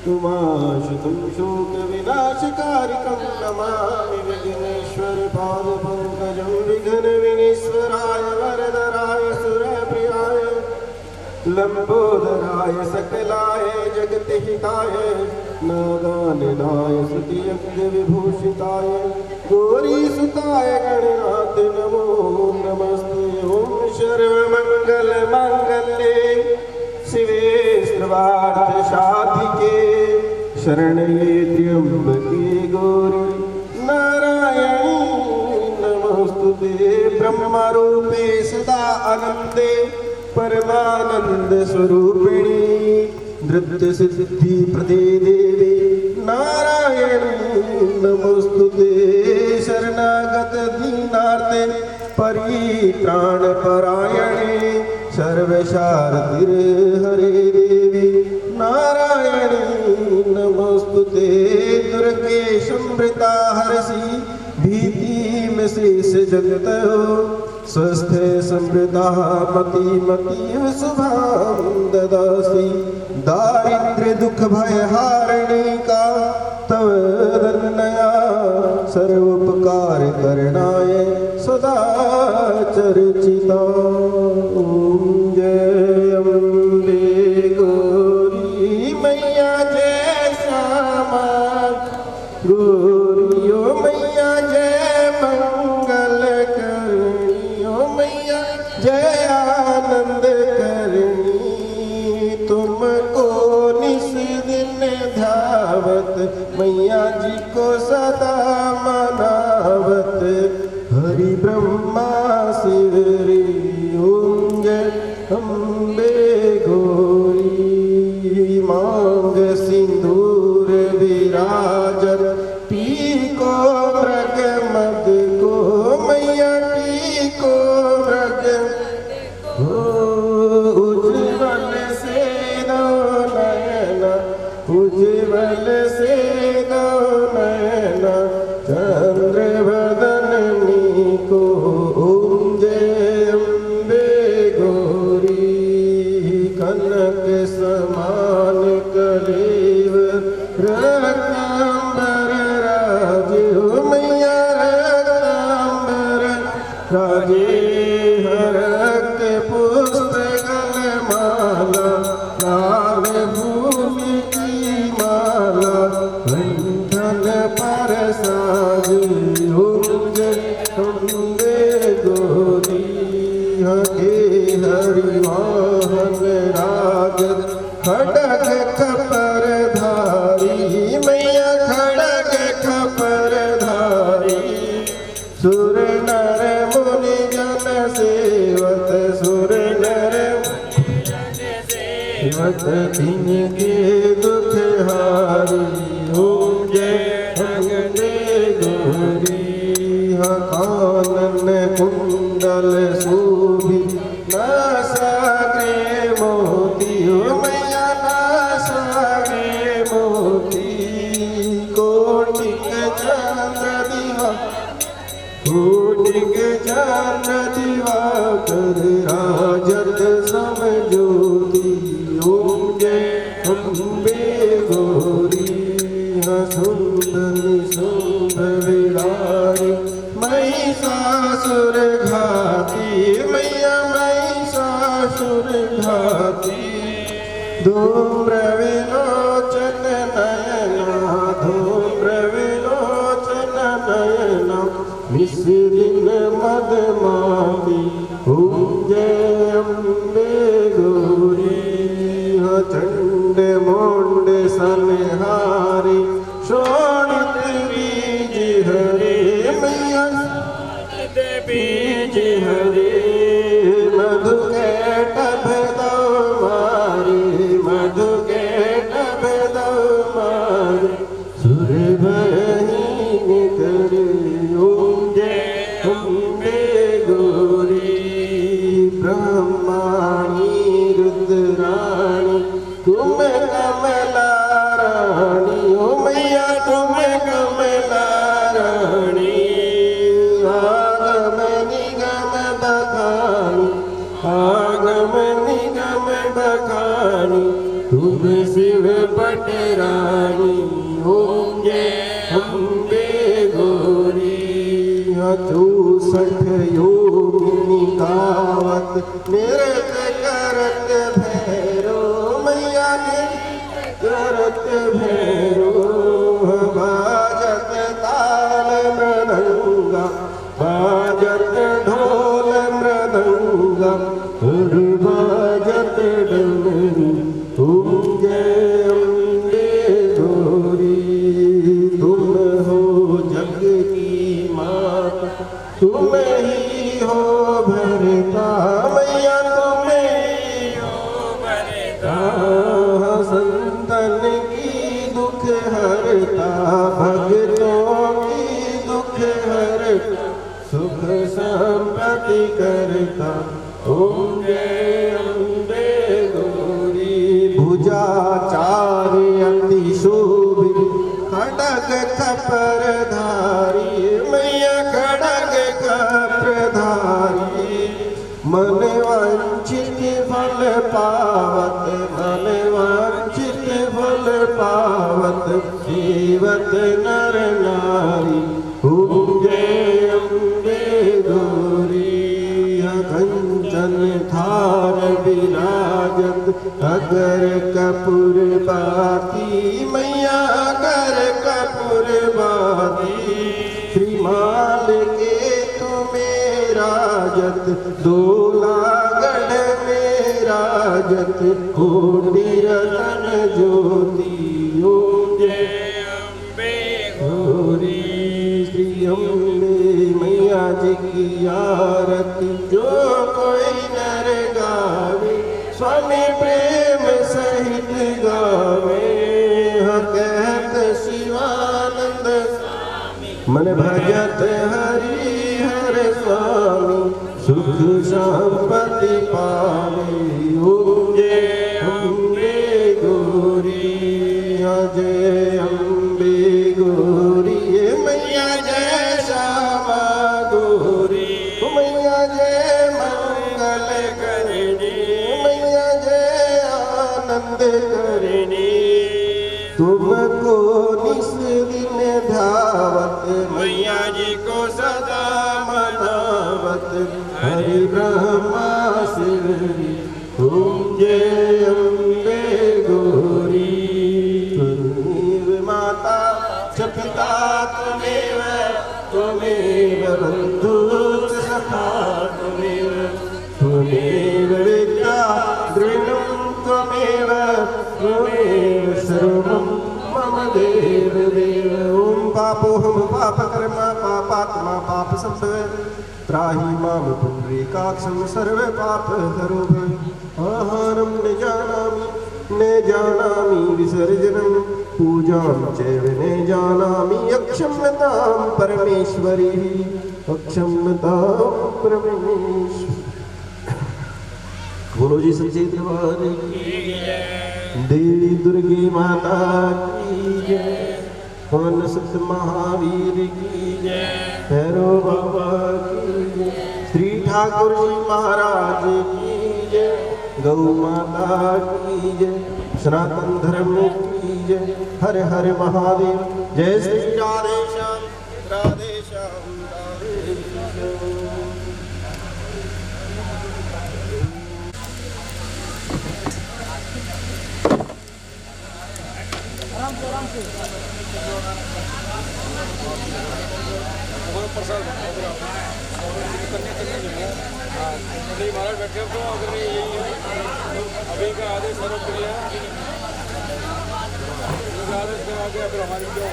S9: तुमाशुतं शोकविनाशकारिकं नमामि विघ्नेश्वर पादपङ्कजं विघ्नविनीश्वराय वरदराय सुरप्रियाय लंबोदराय सकलाय जगतहिताय नागाननाय स्तुतियज्ञविभूषिताय गौरीसुताय गणनाथ नमो नमस्ते। ओम सर्वमङ्गलमाङ्गल्ये शिवे सर्वार्थसाधिके शरण्ये त्र्यम्बके गौरी नारायणी नमोस्तुते। ब्रह्मरूपे सदा आनन्दे परमानंद स्वरूपिणी नृत्य सिद्धि प्रदे देवी नारायणी नमोस्तुते। शरणागत दीनार्ते परित्राण परायणे सर्वशारदिर हरे देवी नारायणी नमोस्तुते। दुर्गे समृता हरसि भीति में शेष जगत हो स्वस्थ समृद्धा मति मतीव शुभां ददासि। दारिद्र्य दुख भय हारिणी का तव दन्नया सर्वोपकार करणाय सदा चर्चिता। ओम जय अम्बे गौरी मैया जय श्यामा गौरी ओ मैया जय मंगल जय आनंद करनी तुमको निस दिन ध्यावत मैया जी को सदा मनावत हरि ब्रह्मा शिव रे। ओम जय अम्बे गौरी मांग सिंदूर विराजत टीको मृग मद को मैया टीको उज्ज्वल से दो नयना उज्ज्वल से दो नयना चंद्र बदननी को। ओम जय अम्बे गौरी कनक समान कलेव रत्नांबर राजे हो मैया रत्नांबर राजे हरक पुष्प गलमाला लाल फूल की माला बंधन पर साजी। ओम जय अम्बे गौरी हे हरि वाहन राग खड़ग खपर धारी मैया खड़ग खपर धारी सुर नर मुनि जन सेवत सुर नर सेवत तिनके दुख हारी। ओम जय अम्बे गौरी कानन कुंडल शोभि नासाग्रे मोती ओ मैया नासाग्रे मोती कोटिक चंद्र दिवा कोटिक चंद्र दिवाकर राजत समज्योति। ओम जय अम्बे गौरी सुंदर शुंभ विलारी महिषासुर घाती मैया महिषासुर घाती। धूम्र विलोचन नयना धूम्र विलोचन नयना मिश्रिन मदमाती। ओम जय अम्बे गौरी चंड मोंड सनहारी शोणित बीज हरे मैया बीज हरे मधु के टभ दो मारी मधु के टभ दो मारी सुर बहीन करे। ओम जय अम्बे गौरी ब्रह्माणी रुद्राणी तुम कमला रानी शिव पटरानी होंगे अम्बे गौरी 64 योगिनी गावत नृत्य करत भैरो मैया ने करत भैरो बाजत ताल मृदंगा बाजत ढोल मृदंगा बाजत डमरू तुम जय अम्बे गौरी तुम हो जग की माता तुम ही हो भरता मैया तुम ही हो भरता संतन की दुख हरता भक्तों की दुख हरता सुख संपत्ति करता ओम जय अम्बे गौरी भुजाचार्य अति शोभित खड़ग कपरधारी मैया खड़ग कपरधारी मन वांछित फल पावत मन वांछित फल पावत जीवत नर नारी ओम जय अम्बे गौरी कंचन थार विराजत अगर कपूर बाती मैया अगर कपूर बाती श्रीमाल के तुम्हें राजत दोलागढ़ में राजत कोटि रतन ज्योति ओम जय अम्बे गौरी श्री अम्बे मैया जी की आरती जो कोई नर गावे स्वामी प्रेम सहित गावे कहत शिवानंद मन भजत हरि हर स्वामी सुख संपत्ति पावे ओम जय अम्बे गौरी जय अम्बे गौरी मैया जय श्यामा गौरी मैया जय मंगल करणी मैया जय आनंद करणी तुमको निस दिन ध्यावत मैया जी को सदा मनावत हरि ब्रह्मा शिवरी ओम जय अम्बे गौरी त्वमेव माता च पिता त्वमेव त्वमेव बन्धुश्च सखा त्वमेव विद्या दृढं त्वमेव त्वमेव सर्वं मम देव देव ओम पापोऽहं पापकर्मा पापात्मा पापसम्भव त्राहि मां पुण्डरीकाक्षं सर्वपापहरो भव आहारं न जानामि विसर्जनं पूजां चैव न जानामि अक्षम्यतां परमेश्वरी अक्षम्यतां परमेश्वरी बोलो जी सच्चे दरबार की देवी दुर्गे माता की जय पवन सुत महावीर की जय भैरव बाबा की जय श्री ठाकुर जी महाराज की जय गौ माता की जय सनातन धर्म की जय हर हर महादेव जय श्री राधे श्याम राधे श्याम राधे श्याम
S6: महाराज बैठे तो अगर यही है अभी का आदेश सर्वप्रिय आदेश करवा के अगर हमारी जो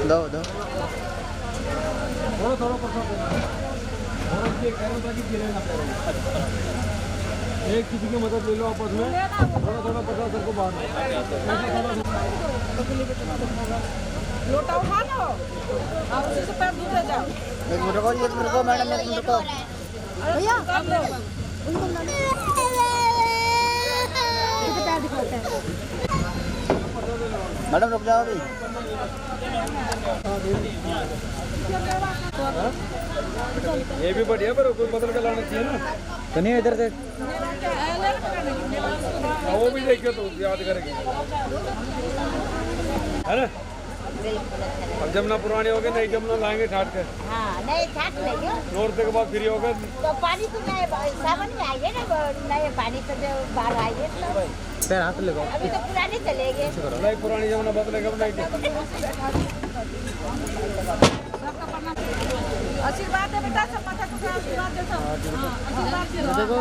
S9: दो दो
S6: थोड़ा थोड़ा प्रसाद और ये कैरोबाजी पी लेना एक किसी की मदद ले लो आपस में थोड़ा थोड़ा प्रसाद सबको बांटो
S8: लोटा उठा लो और उसी से पैर दूर जाओ
S9: एक मिनट को मैडम एक मिनट को
S8: भैया उनको पैर दिखाते हैं
S2: मैडम रुक जाओ अभी।
S6: ये भी बढ़िया पर कोई बदल के लाना चाहिए ना।
S2: तो नहीं इधर से
S6: वो भी देखिए तो याद करेंगे है ना। अब जमुना पुरानी हो गई, नई जमुना लाएंगे ठाट के।
S3: हाँ नए छाट लेंगे
S6: नौरते के बाद फ्री होगा
S3: तो पानी तो नए सावन में आएंगे ना, नए पानी तो जब बाहर आएंगे तो
S2: पैर हाथ लगाओ।
S3: अभी तो पुराने चलेंगे।
S6: नहीं पुरानी जमुना बदलेगा नहीं।
S3: आशीर्वाद है बेटा, सब माता को आशीर्वाद दे सब। आशीर्वाद देखो